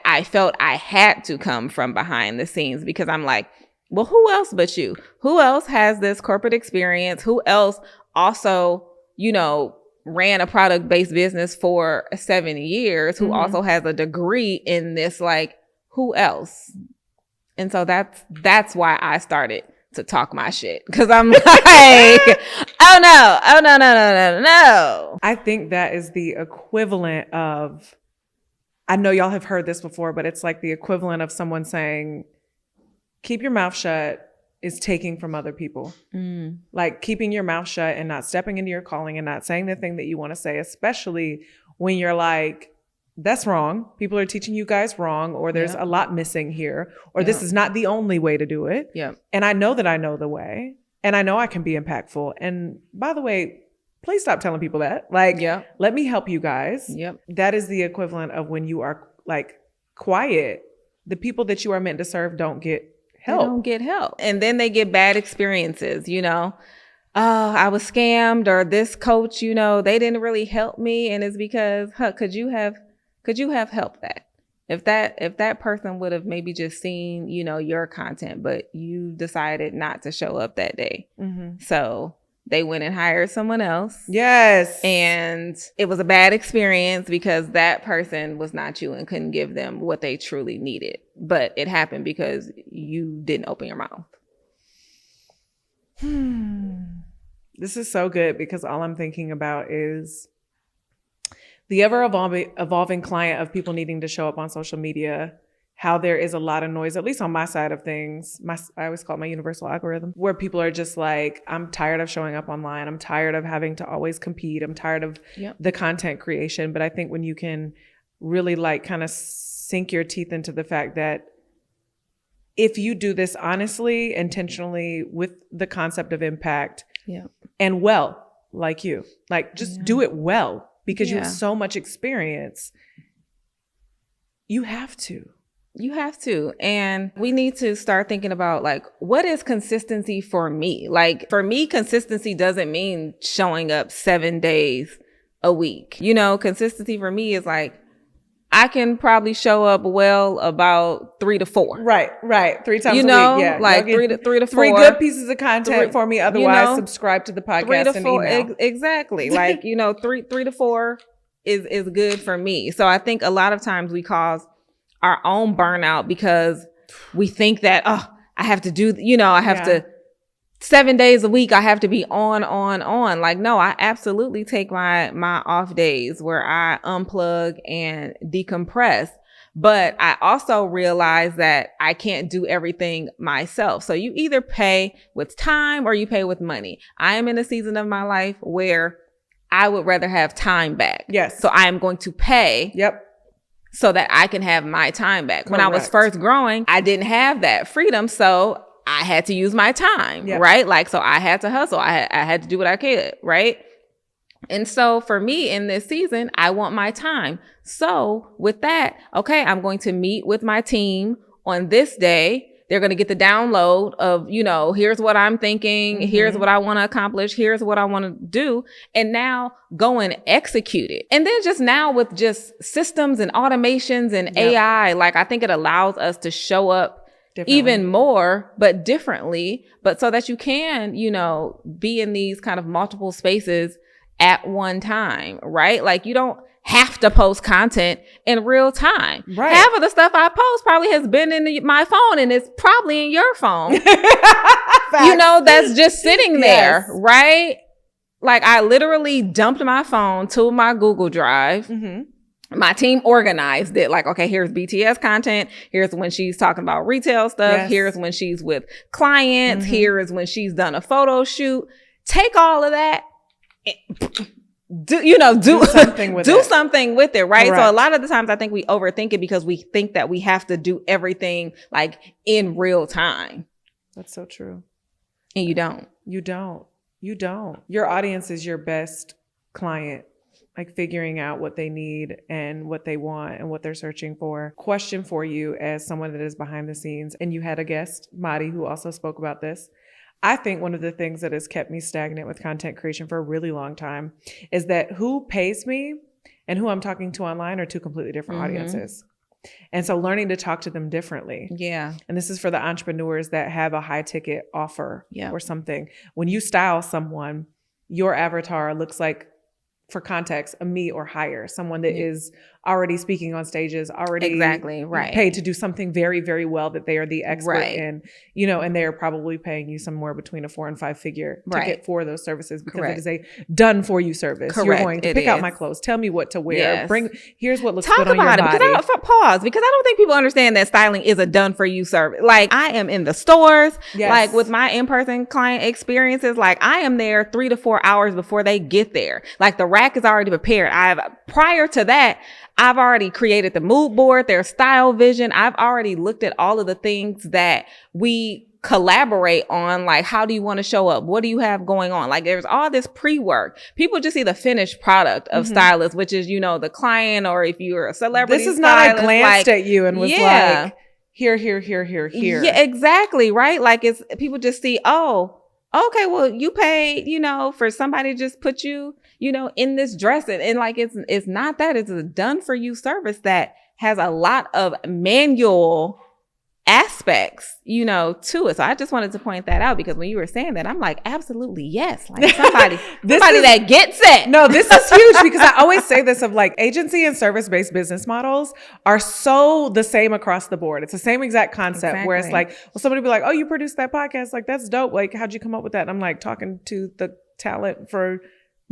[SPEAKER 1] I felt I had to come from behind the scenes, because I'm like, well, who else but you? Who else has this corporate experience? Who else also, you know, ran a product-based business for 7 years, who also has a degree in this? Like, who else? And so that's why I started to talk my shit, because I'm like, oh no.
[SPEAKER 2] I think that is the equivalent of, I know y'all have heard this before, but it's like the equivalent of someone saying, keep your mouth shut is taking from other people. Like, keeping your mouth shut and not stepping into your calling and not saying the thing that you want to say, especially when you're like, that's wrong. People are teaching you guys wrong, or there's a lot missing here, or this is not the only way to do it. And I know that I know the way, and I know I can be impactful. And by the way, please stop telling people that. Like, let me help you guys. That is the equivalent of when you are like quiet. The people that you are meant to serve don't get help.
[SPEAKER 1] They don't get help. And then they get bad experiences, you know. Oh, I was scammed, or this coach, you know, they didn't really help me. And it's because, could you have helped that? If that person would have maybe just seen, you know, your content, but you decided not to show up that day. So they went and hired someone else.
[SPEAKER 2] Yes.
[SPEAKER 1] And it was a bad experience because that person was not you and couldn't give them what they truly needed. But it happened because you didn't open your mouth.
[SPEAKER 2] This is so good, because all I'm thinking about is the ever evolving client of people needing to show up on social media, how there is a lot of noise, at least on my side of things. I always call it my universal algorithm, where people are just like, I'm tired of showing up online. I'm tired of having to always compete. I'm tired of the content creation. But I think when you can really like kind of sink your teeth into the fact that if you do this honestly, intentionally, with the concept of impact and well, like you, like just do it well. Because you have so much experience, you have to. And we need to start thinking about, like, what is consistency for me? Like, for me, consistency doesn't mean showing up 7 days a week. You know, consistency for me is like, I can probably show up well about 3 to 4. Right. 3 times a week.
[SPEAKER 1] Yeah. Like 3 to 4.
[SPEAKER 2] 3 good pieces of content for me. Otherwise, subscribe to the podcast
[SPEAKER 1] 3 to 4,
[SPEAKER 2] and email.
[SPEAKER 1] Exactly. Like, you know, 3 to 4 is good for me. So I think a lot of times we cause our own burnout because we think that, I have to do, you know, I have to 7 days a week, I have to be on. Like, no, I absolutely take my off days where I unplug and decompress. But I also realize that I can't do everything myself. So you either pay with time or you pay with money. I am in a season of my life where I would rather have time back.
[SPEAKER 2] Yes.
[SPEAKER 1] So I am going to pay. So that I can have my time back. Correct. When I was first growing, I didn't have that freedom. So I had to use my time, right? Like, so I had to hustle. I had to do what I could, right? And so for me in this season, I want my time. So with that, okay, I'm going to meet with my team on this day They're going to get the download of, here's what I'm thinking. Here's what I want to accomplish. Here's what I want to do. And now go and execute it. And then just now with just systems and automations and AI, like I think it allows us to show up even more, but differently, but so that you can, be in these kind of multiple spaces at one time, right? Like you don't have to post content in real time.
[SPEAKER 2] Right.
[SPEAKER 1] Half of the stuff I post probably has been in my phone and it's probably in your phone. That's just sitting there, right? Like I literally dumped my phone to my Google Drive. My team organized it like, okay, here's BTS content. Here's when she's talking about retail stuff.
[SPEAKER 2] Yes.
[SPEAKER 1] Here's when she's with clients. Here is when she's done a photo shoot. Take all of that. Do something with it. Something with it, right? Correct. So a lot of the times I think we overthink it because we think that we have to do everything like in real time.
[SPEAKER 2] That's so true.
[SPEAKER 1] And you don't.
[SPEAKER 2] You don't. Your audience is your best client. Like figuring out what they need and what they want and what they're searching for. Question for you as someone that is behind the scenes, and you had a guest, Madi, who also spoke about this. I think one of the things that has kept me stagnant with content creation for a really long time is that who pays me and who I'm talking to online are two completely different audiences. And so learning to talk to them differently. Yeah. And this is for the entrepreneurs that have a high ticket offer or something. When you style someone, your avatar looks like, for context, a me or higher, someone that is already speaking on stages, already paid to do something very, very well that they are the expert in, and they are probably paying you somewhere between a 4 and 5 figure ticket for those services because it is a done for you service. You're going to pick out my clothes, tell me what to wear, here's what looks good on your body.
[SPEAKER 1] Because I don't think people understand that styling is a done for you service. Like I am in the stores, like with my in-person client experiences, like I am there 3 to 4 hours before they get there. Like the rack is already prepared. Prior to that, I've already created the mood board, their style vision. I've already looked at all of the things that we collaborate on. Like, how do you want to show up? What do you have going on? Like, there's all this pre-work. People just see the finished product of stylists, which is, the client, or if you're a celebrity
[SPEAKER 2] This is
[SPEAKER 1] stylist,
[SPEAKER 2] not I glanced at you and was like, here.
[SPEAKER 1] Yeah, exactly. Right. Like people just see, oh, okay, well, you paid, for somebody to just put you, in this dress. And like, it's not that. It's a done for you service that has a lot of manual aspects, to it. So I just wanted to point that out because when you were saying that, I'm like, absolutely, yes. Like somebody that gets it.
[SPEAKER 2] No, this is huge because I always say this of like agency and service-based business models are so the same across the board. It's the same exact concept where it's like, well, somebody be like, oh, you produced that podcast. Like, that's dope. Like, how'd you come up with that? And I'm like talking to the talent for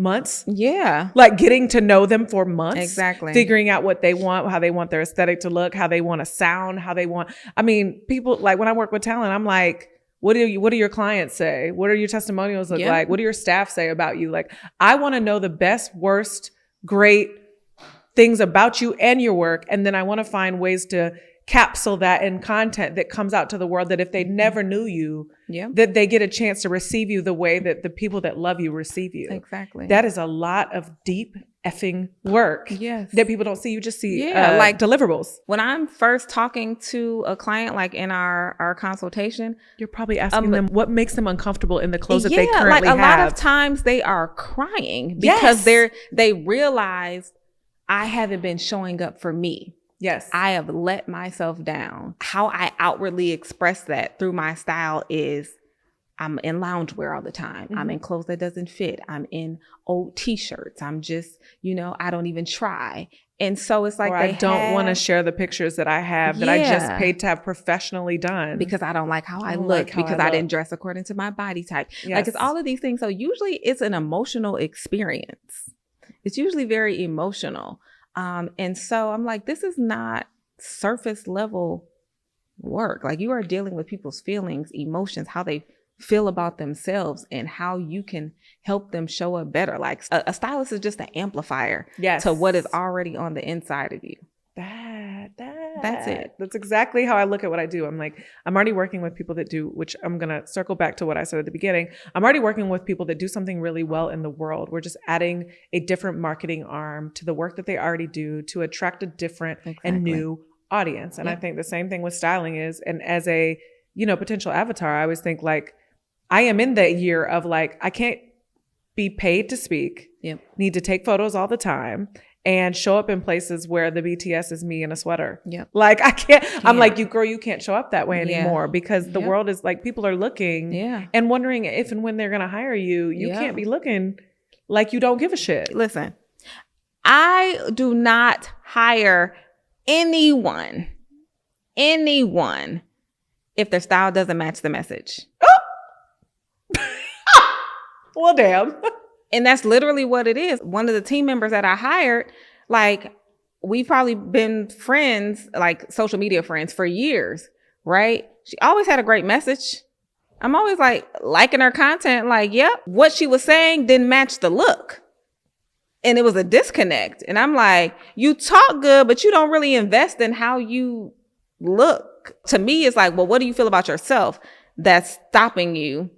[SPEAKER 2] months. Yeah. Like getting to know them for months. Exactly. Figuring out what they want, how they want their aesthetic to look, how they want to sound, people like when I work with talent, I'm like, what do your clients say? What are your testimonials look like? What do your staff say about you? Like, I want to know the best, worst, great things about you and your work. And then I want to find ways to capsule that in content that comes out to the world that if they never knew you, that they get a chance to receive you the way that the people that love you receive you. Exactly. That is a lot of deep effing work that people don't see. You just see like deliverables.
[SPEAKER 1] When I'm first talking to a client, like in our consultation,
[SPEAKER 2] you're probably asking them what makes them uncomfortable in the clothes that they currently have.
[SPEAKER 1] Like a lot of times they are crying because they realize I haven't been showing up for me. Yes. I have let myself down. How I outwardly express that through my style is I'm in loungewear all the time. Mm-hmm. I'm in clothes that doesn't fit. I'm in old t-shirts. I'm just, I don't even try. And so it's like,
[SPEAKER 2] I don't want to share the pictures that I have that I just paid to have professionally done.
[SPEAKER 1] Because I don't like how I look, because I didn't dress according to my body type. Yes. Like it's all of these things. So usually it's an emotional experience. It's usually very emotional. And so I'm like, this is not surface level work. Like you are dealing with people's feelings, emotions, how they feel about themselves and how you can help them show up better. Like a stylist is just an amplifier to what is already on the inside of you.
[SPEAKER 2] That's it. That's exactly how I look at what I do. I'm like, I'm already working with people that do, which I'm going to circle back to what I said at the beginning. I'm already working with people that do something really well in the world. We're just adding a different marketing arm to the work that they already do to attract a different and new audience. And I think the same thing with styling is, and as a potential avatar, I always think like, I am in that year of like, I can't be paid to speak, need to take photos all the time, and show up in places where the BTS is me in a sweater. Like I can't. I'm like, you can't show up that way anymore because the world is like, people are looking and wondering if and when they're going to hire you. You can't be looking like you don't give a shit.
[SPEAKER 1] Listen, I do not hire anyone if their style doesn't match the message.
[SPEAKER 2] Well, damn.
[SPEAKER 1] And that's literally what it is. One of the team members that I hired, like, we've probably been friends, like social media friends for years, right? She always had a great message. I'm always like liking her content. Like, yep, what she was saying didn't match the look. And it was a disconnect. And I'm like, you talk good, but you don't really invest in how you look. To me, it's like, well, what do you feel about yourself that's stopping you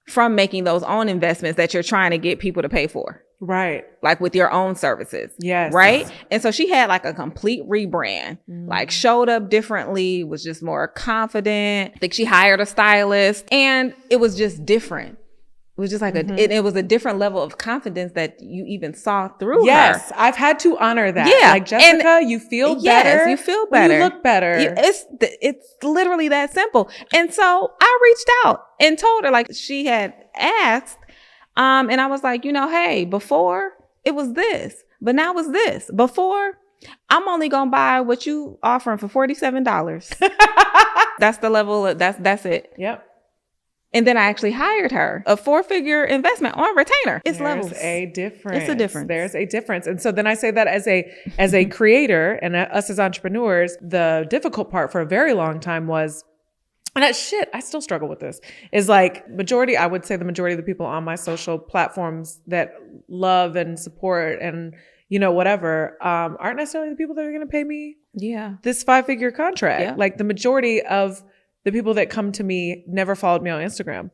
[SPEAKER 1] from making those own investments that you're trying to get people to pay for?
[SPEAKER 2] Right.
[SPEAKER 1] Like with your own services.
[SPEAKER 2] Yes.
[SPEAKER 1] Right. And so she had like a complete rebrand, like showed up differently, was just more confident. I think she hired a stylist and it was just different. It was just like it was a different level of confidence that you even saw through her.
[SPEAKER 2] Yes, I've had to honor that.
[SPEAKER 1] Yeah.
[SPEAKER 2] Like, Jessica, you feel better.
[SPEAKER 1] Yes, you feel better.
[SPEAKER 2] You look better.
[SPEAKER 1] It's literally that simple. And so I reached out and told her, like, she had asked, and I was like, hey, before it was this, but now it's this. Before, I'm only gonna buy what you offering for $47. That's the level. That's it.
[SPEAKER 2] Yep.
[SPEAKER 1] And then I actually hired her, a 4-figure investment on retainer. It's levels.
[SPEAKER 2] There's a difference.
[SPEAKER 1] It's a difference.
[SPEAKER 2] There's a difference. And so then I say that as a creator and us as entrepreneurs, the difficult part for a very long time was, and I still struggle with this, is like I would say the majority of the people on my social platforms that love and support and, whatever, aren't necessarily the people that are going to pay me this 5-figure contract. Yeah. Like the majority of the people that come to me never followed me on Instagram.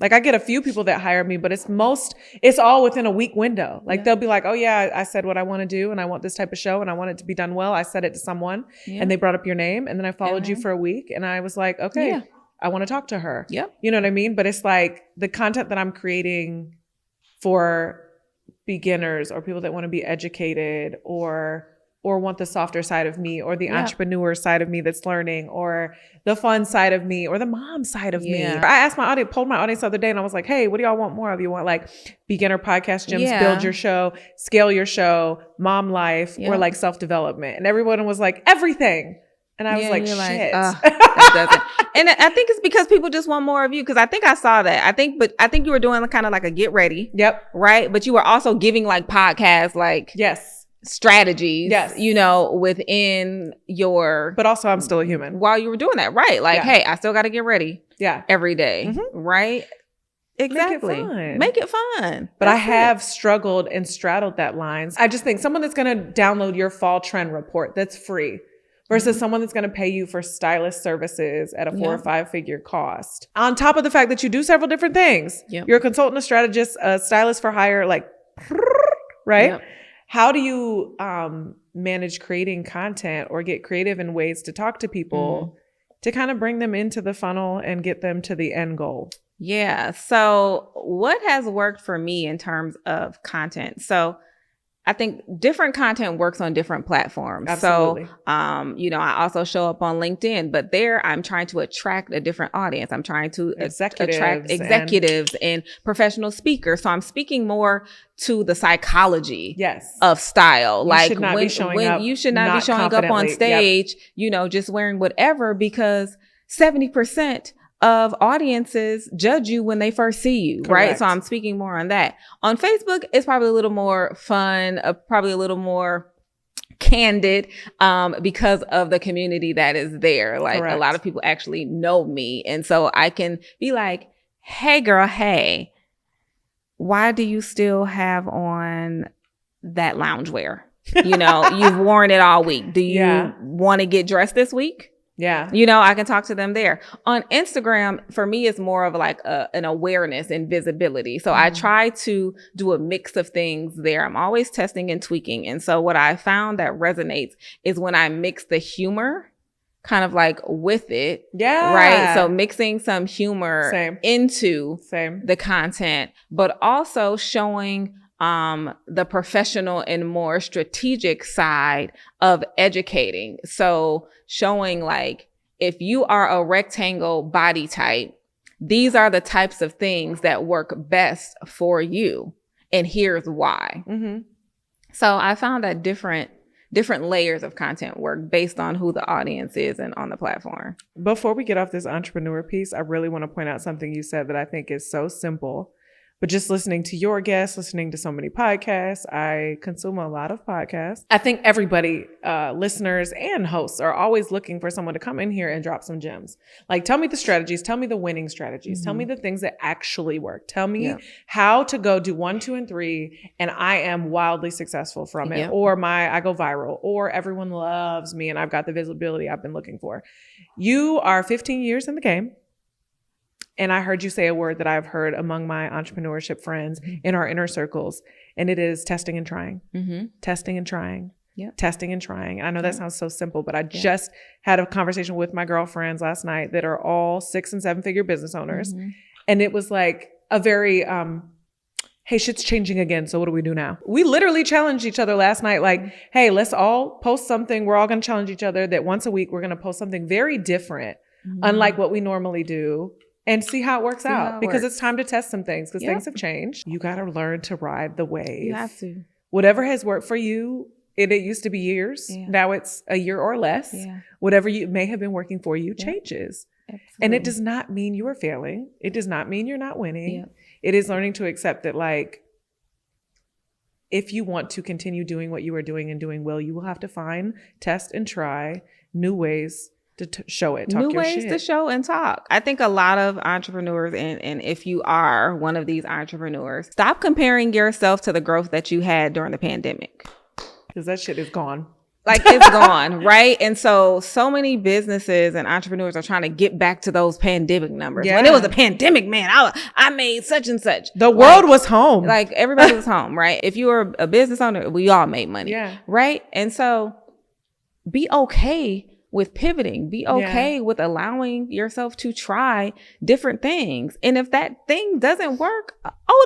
[SPEAKER 2] Like I get a few people that hire me, but it's all within a week window. Like they'll be like, oh yeah, I said what I want to do and I want this type of show and I want it to be done well. I said it to someone and they brought up your name and then I followed you for a week and I was like, okay, I want to talk to her. Yep. You know what I mean? But it's like the content that I'm creating for beginners or people that want to be educated or want the softer side of me or the entrepreneur side of me that's learning or the fun side of me or the mom side of me. I asked polled my audience the other day and I was like, hey, what do y'all want more of? You want like beginner podcast gems, build your show, scale your show, mom life, or like self-development? And everyone was like, everything. And I was like, shit.
[SPEAKER 1] That doesn't. And I think it's because people just want more of you. Cause I think I saw that. I think you were doing kind of like a get ready. Yep. Right. But you were also giving like podcasts, like strategies, within your,
[SPEAKER 2] but also I'm still a human
[SPEAKER 1] while you were doing that. Right. Like, hey, I still got to get ready. Every day. Right. Exactly. Make it fun.
[SPEAKER 2] But I have struggled and straddled that line. I just think someone that's going to download your fall trend report that's free versus someone that's going to pay you for stylist services at a 4 or 5-figure cost. On top of the fact that you do several different things. You're a consultant, a strategist, a stylist for hire, like, right? How do you manage creating content or get creative in ways to talk to people to kind of bring them into the funnel and get them to the end goal?
[SPEAKER 1] Yeah. So what has worked for me in terms of content? So I think different content works on different platforms.
[SPEAKER 2] Absolutely.
[SPEAKER 1] So, I also show up on LinkedIn, but there I'm trying to attract a different audience. I'm trying to attract executives and professional speakers. So I'm speaking more to the psychology of style. You should not be showing up on stage, just wearing whatever, because 70% of audiences judge you when they first see you, right? So I'm speaking more on that. On Facebook, it's probably a little more fun, probably a little more candid, because of the community that is there. Like a lot of people actually know me. And so I can be like, hey girl, hey, why do you still have on that loungewear? You've worn it all week. Do you want to get dressed this week?
[SPEAKER 2] Yeah.
[SPEAKER 1] I can talk to them there. On Instagram, for me, it's more of like an awareness and visibility. So I try to do a mix of things there. I'm always testing and tweaking. And so what I found that resonates is when I mix the humor kind of like with it.
[SPEAKER 2] Yeah.
[SPEAKER 1] Right. So mixing some humor
[SPEAKER 2] Same.
[SPEAKER 1] into
[SPEAKER 2] Same.
[SPEAKER 1] the content, but also showing the professional and more strategic side of educating. So showing like, if you are a rectangle body type, these are the types of things that work best for you. And here's why.
[SPEAKER 2] Mm-hmm.
[SPEAKER 1] So I found that different layers of content work based on who the audience is and on the platform.
[SPEAKER 2] Before we get off this entrepreneur piece, I really want to point out something you said that I think is so simple. But just listening to your guests, listening to so many podcasts, I consume a lot of podcasts. I think everybody, listeners and hosts, are always looking for someone to come in here and drop some gems. Like, tell me the strategies, tell me the winning strategies, tell me the things that actually work. Tell me how to go do 1, 2, and 3, and I am wildly successful from it. Or I go viral, or everyone loves me and I've got the visibility I've been looking for. You are 15 years in the game. And I heard you say a word that I've heard among my entrepreneurship friends in our inner circles, and it is testing and trying. Testing and trying. Testing and trying. I know that sounds so simple, but I just had a conversation with my girlfriends last night that are all 6- and 7-figure business owners. And it was like a very, hey, shit's changing again. So what do we do now? We literally challenged each other last night. Like, hey, let's all post something. We're all going to challenge each other that once a week, we're going to post something very different, unlike what we normally do. And see how it works out, because it's time to test some things, because things have changed. You got to learn to ride the wave.
[SPEAKER 1] You have to.
[SPEAKER 2] Whatever has worked for you, it used to be years. Now it's a year or less. Whatever you may have been working for you changes. Absolutely. And it does not mean you are failing. It does not mean you're not winning. It is learning to accept that, like, if you want to continue doing what you are doing and doing well, you will have to find, test, and try new ways to show it, talk
[SPEAKER 1] new
[SPEAKER 2] your
[SPEAKER 1] ways
[SPEAKER 2] shit.
[SPEAKER 1] to show and talk. I think a lot of entrepreneurs, and if you are one of these entrepreneurs, stop comparing yourself to the growth that you had during the pandemic.
[SPEAKER 2] Because that shit is gone.
[SPEAKER 1] Like, it's gone, right? And so many businesses and entrepreneurs are trying to get back to those pandemic numbers. When it was a pandemic, man, I made such and such.
[SPEAKER 2] The world was home.
[SPEAKER 1] Like, everybody was home, right? If you were a business owner, we all made money, right? And so be okay with pivoting. Be okay with allowing yourself to try different things. And if that thing doesn't work, oh,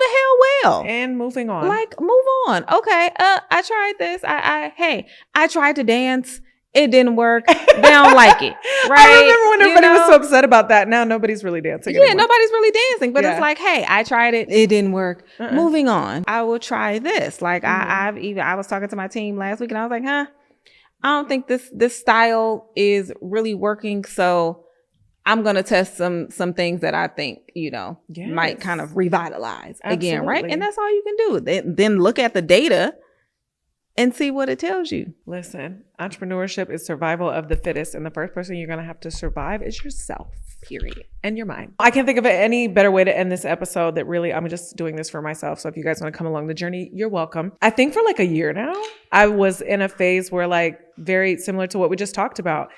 [SPEAKER 1] the hell well.
[SPEAKER 2] And moving on.
[SPEAKER 1] Like, move on. Okay, I tried this. I tried to dance. It didn't work. They don't like it. Right?
[SPEAKER 2] I remember when everybody was so upset about that. Now nobody's really dancing anymore.
[SPEAKER 1] Nobody's really dancing. But it's like, hey, I tried it. It didn't work. Moving on. I will try this. Like, I was talking to my team last week and I was like, I don't think this style is really working. So I'm going to test some things that I think, might kind of revitalize again. Right. And that's all you can do. Then look at the data and see what it tells you.
[SPEAKER 2] Listen, entrepreneurship is survival of the fittest. And the first person you're going to have to survive is yourself, period. And your mind. I can't think of any better way to end this episode that really, I'm just doing this for myself. So if you guys want to come along the journey, you're welcome. I think for like a year now, I was in a phase where, like, very similar to what we just talked about.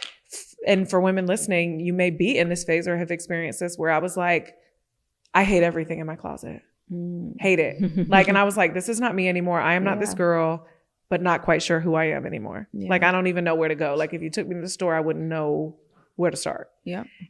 [SPEAKER 2] And for women listening, you may be in this phase or have experienced this, where I was like, I hate everything in my closet. Hate it. Like, and I was like, this is not me anymore. I am not this girl, but not quite sure who I am anymore. Like, I don't even know where to go. Like, if you took me to the store, I wouldn't know where to start.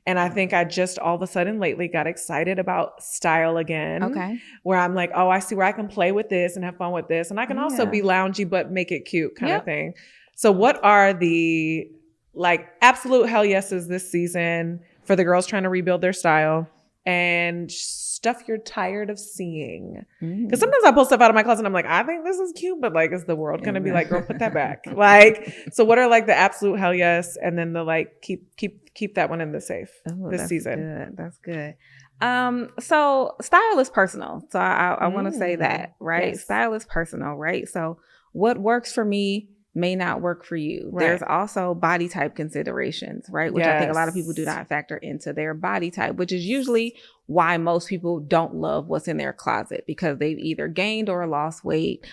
[SPEAKER 2] And I think I just all of a sudden lately got excited about style again. Okay. Where I'm like, oh, I see where I can play with this and have fun with this. And I can also be loungy, but make it cute kind of thing. So what are the, like, absolute hell yeses this season for the girls trying to rebuild their style and stuff you're tired of seeing? Because sometimes I pull stuff out of my closet and I'm like, I think this is cute, but, like, is the world going to be like, girl, put that back? Like, so what are, like, the absolute hell yes, and then the, like, keep that one in the safe this season?
[SPEAKER 1] Good. That's good. So style is personal. So I want to say that, right? Yes. Style is personal, right? So what works for me may not work for you. Right. There's also body type considerations, right? Which I think a lot of people do not factor into their body type, which is usually why most people don't love what's in their closet, because they've either gained or lost weight.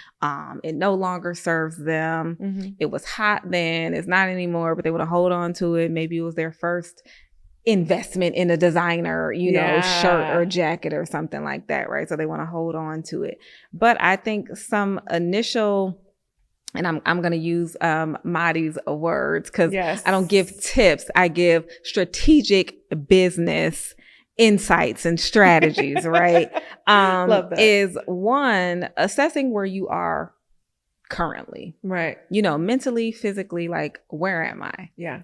[SPEAKER 1] It no longer serves them. It was hot then, it's not anymore, but they want to hold on to it. Maybe it was their first investment in a designer, shirt or jacket or something like that, right? So they want to hold on to it. But I think some initial and I'm going to use Madi's words because
[SPEAKER 2] Yes.
[SPEAKER 1] I don't give tips. I give strategic business insights and strategies, right?
[SPEAKER 2] Love that.
[SPEAKER 1] Is one, assessing where you are currently,
[SPEAKER 2] Right.
[SPEAKER 1] Mentally, physically, like, where am I?
[SPEAKER 2] Yeah.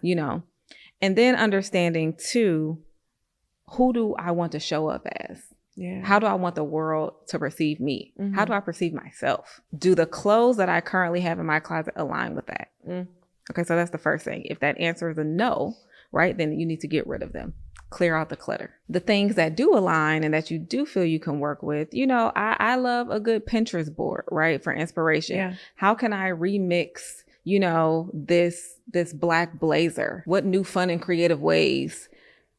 [SPEAKER 1] And then understanding two, who do I want to show up as?
[SPEAKER 2] Yeah.
[SPEAKER 1] How do I want the world to perceive me?
[SPEAKER 2] Mm-hmm.
[SPEAKER 1] How do I perceive myself? Do the clothes that I currently have in my closet align with that? Okay, so that's the first thing. If that answer is a no, right, then you need to get rid of them. Clear out the clutter. The things that do align and that you do feel you can work with, I love a good Pinterest board, right, for inspiration.
[SPEAKER 2] Yeah.
[SPEAKER 1] How can I remix, this black blazer? What new fun and creative ways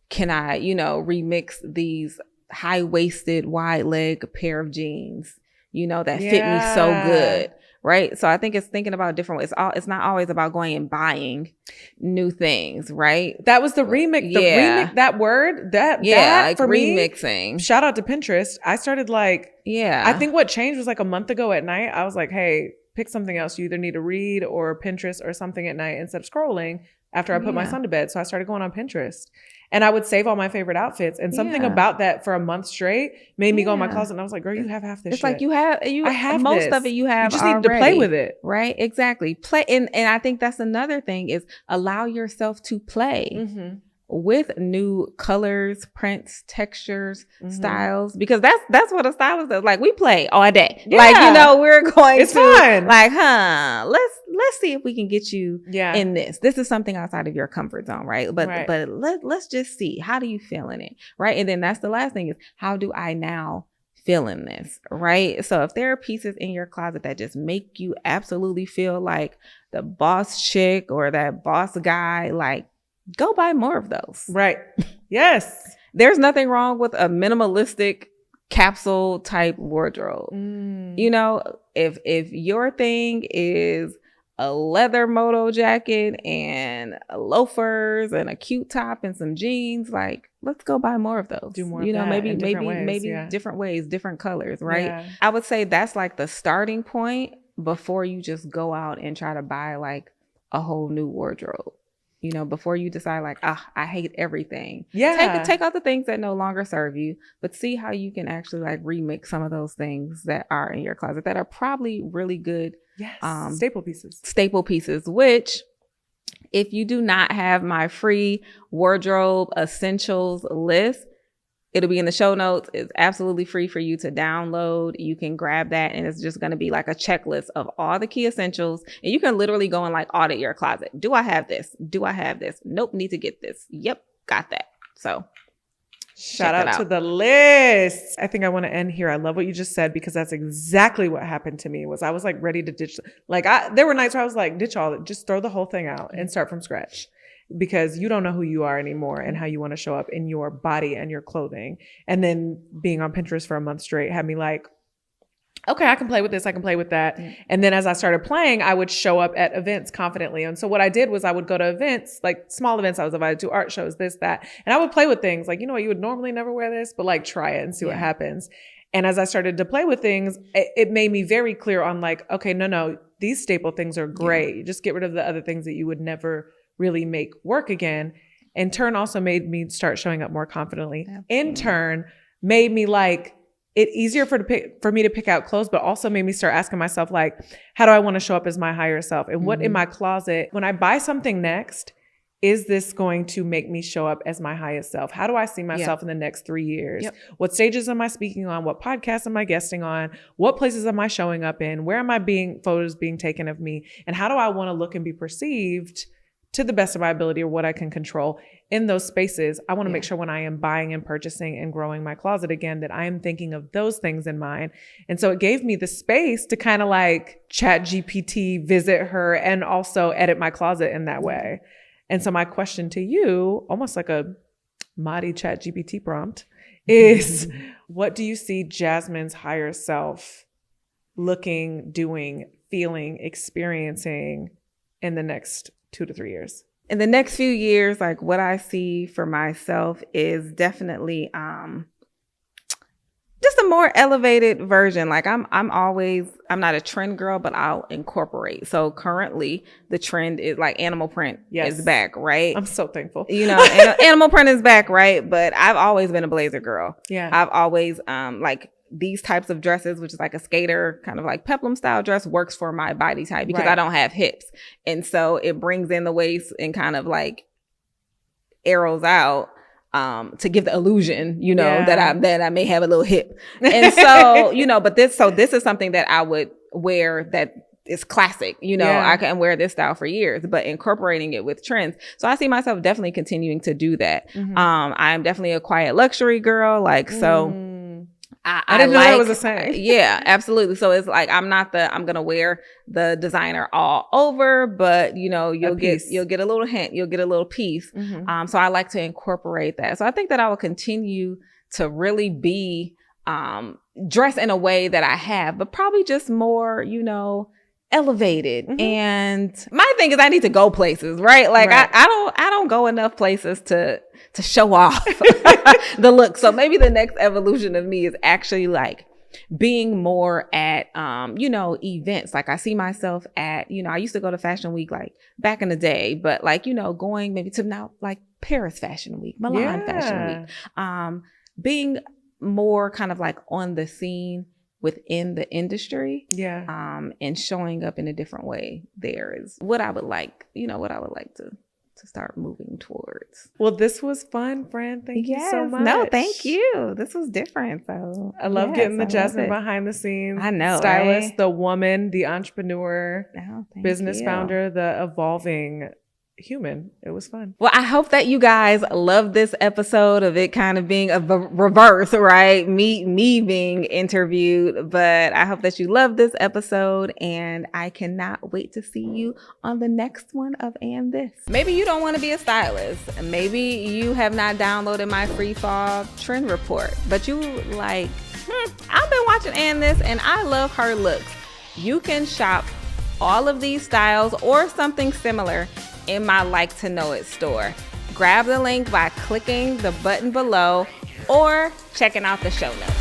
[SPEAKER 1] can I, remix these high-waisted, wide-leg pair of jeans, that fit me so good, right? So I think it's thinking about different ways. It's not always about going and buying new things, right?
[SPEAKER 2] That was the remix. The remix, that word, that
[SPEAKER 1] like
[SPEAKER 2] for
[SPEAKER 1] remixing.
[SPEAKER 2] Me, shout out to Pinterest. I started I think what changed was like a month ago at night. I was like, hey, pick something else. You either need to read or Pinterest or something at night instead of scrolling after I put my son to bed. So I started going on Pinterest. And I would save all my favorite outfits. And something about that for a month straight made me go in my closet. And I was like, girl, you have half this shit.
[SPEAKER 1] It's like I have
[SPEAKER 2] most
[SPEAKER 1] of it you have.
[SPEAKER 2] You just
[SPEAKER 1] already
[SPEAKER 2] need to play with it.
[SPEAKER 1] Right? Exactly. Play. And I think that's another thing is allow yourself to play with new colors, prints, textures, styles. Because that's what a stylist does. Like, we play all day.
[SPEAKER 2] Yeah.
[SPEAKER 1] Like, we're going
[SPEAKER 2] it's fun.
[SPEAKER 1] Like, let's see if we can get you in this. This is something outside of your comfort zone, right? But let's just see. How do you feel in it? Right. And then that's the last thing is, how do I now feel in this? Right. So if there are pieces in your closet that just make you absolutely feel like the boss chick or that boss guy, like, go buy more of those.
[SPEAKER 2] Right. Yes.
[SPEAKER 1] There's nothing wrong with a minimalistic capsule type wardrobe. If your thing is a leather moto jacket and loafers and a cute top and some jeans, like, let's go buy more of those.
[SPEAKER 2] Do more of that maybe
[SPEAKER 1] different ways, different colors, right?
[SPEAKER 2] Yeah.
[SPEAKER 1] I would say that's like the starting point before you just go out and try to buy like a whole new wardrobe. Before you decide like, I hate everything. Yeah. Take out the things that no longer serve you, but see how you can actually like remix some of those things that are in your closet that are probably really good.
[SPEAKER 2] Yes. Staple pieces,
[SPEAKER 1] which if you do not have my free wardrobe essentials list, it'll be in the show notes. It's absolutely free for you to download. You can grab that and it's just going to be like a checklist of all the key essentials. And you can literally go and like audit your closet. Do I have this? Do I have this? Nope, need to get this. Yep, got that. So
[SPEAKER 2] shout out to the list. I think I want to end here. I love what you just said because that's exactly what happened to me. I was like ready to ditch. There were nights where I was like, ditch all, just throw the whole thing out and start from scratch. Because you don't know who you are anymore and how you want to show up in your body and your clothing. And then being on Pinterest for a month straight had me like, okay, I can play with this. I can play with that. Mm-hmm. And then as I started playing, I would show up at events confidently. And so what I did was I would go to events, like small events. I was invited to art shows, this, that. And I would play with things like, you would normally never wear this, but like try it and see what happens. And as I started to play with things, it made me very clear on like, okay, no, these staple things are great. You just get rid of the other things that you would never really make work again. In turn also made me start showing up more confidently. Absolutely. In turn made me like it easier for me to pick out clothes, but also made me start asking myself like, how do I want to show up as my higher self? And what in my closet, when I buy something next, is this going to make me show up as my highest self? How do I see myself in the next 3 years? Yep. What stages am I speaking on? What podcasts am I guesting on? What places am I showing up in? Where am I photos being taken of me? And how do I want to look and be perceived to the best of my ability or what I can control in those spaces? I want to make sure when I am buying and purchasing and growing my closet again, that I am thinking of those things in mind. And so it gave me the space to kind of like chat GPT, visit her, and also edit my closet in that way. And so my question to you, almost like a Madi chat GPT prompt, is what do you see Jasmine's higher self looking, doing, feeling, experiencing in the next 2 to 3 years?
[SPEAKER 1] In the next few years, like what I see for myself is definitely just a more elevated version. Like I'm not a trend girl, but I'll incorporate. So currently the trend is like animal print is back, right?
[SPEAKER 2] I'm so thankful.
[SPEAKER 1] You know, animal print is back, right? But I've always been a blazer girl.
[SPEAKER 2] Yeah.
[SPEAKER 1] I've always like these types of dresses, which is like a skater kind of like peplum style dress, works for my body type because I don't have hips. And so it brings in the waist and kind of like arrows out to give the illusion, you know, that I may have a little hip. And so, you know, but this is something that I would wear that is classic, you know, I can wear this style for years, but incorporating it with trends. So I see myself definitely continuing to do that. I'm definitely a quiet luxury girl. Like, so I didn't know that was a saying. Yeah, absolutely. So it's like, I'm going to wear the designer all over, but you know, you'll get a little hint, you'll get a little piece. So I like to incorporate that. So I think that I will continue to really be, dress in a way that I have, but probably just more, you know, elevated. And my thing is I need to go places, right? Like I don't go enough places to show off the look. So maybe the next evolution of me is actually like being more at, you know, events. Like I see myself at, you know, I used to go to Fashion Week like back in the day, but like, you know, going maybe to now like Paris Fashion Week, Milan Fashion Week, being more kind of like on the scene within the industry, and showing up in a different way there is what I would like, you know, what I would like to start moving towards.
[SPEAKER 2] Well, this was fun, friend. Thank you so much.
[SPEAKER 1] No, thank you. This was different. So
[SPEAKER 2] I love getting the Jasmine behind the scenes.
[SPEAKER 1] I know,
[SPEAKER 2] stylist,
[SPEAKER 1] right?
[SPEAKER 2] The woman, the entrepreneur, business founder, the evolving human. It was fun.
[SPEAKER 1] Well, I hope that you guys love this episode of it kind of being a reverse, right? Me being interviewed, but I hope that you love this episode and I cannot wait to see you on the next one of And This. Maybe you don't want to be a stylist. Maybe you have not downloaded my free fall trend report, but you like, I've been watching And This and I love her looks. You can shop all of these styles or something similar in my Like to Know It store. Grab the link by clicking the button below or checking out the show notes.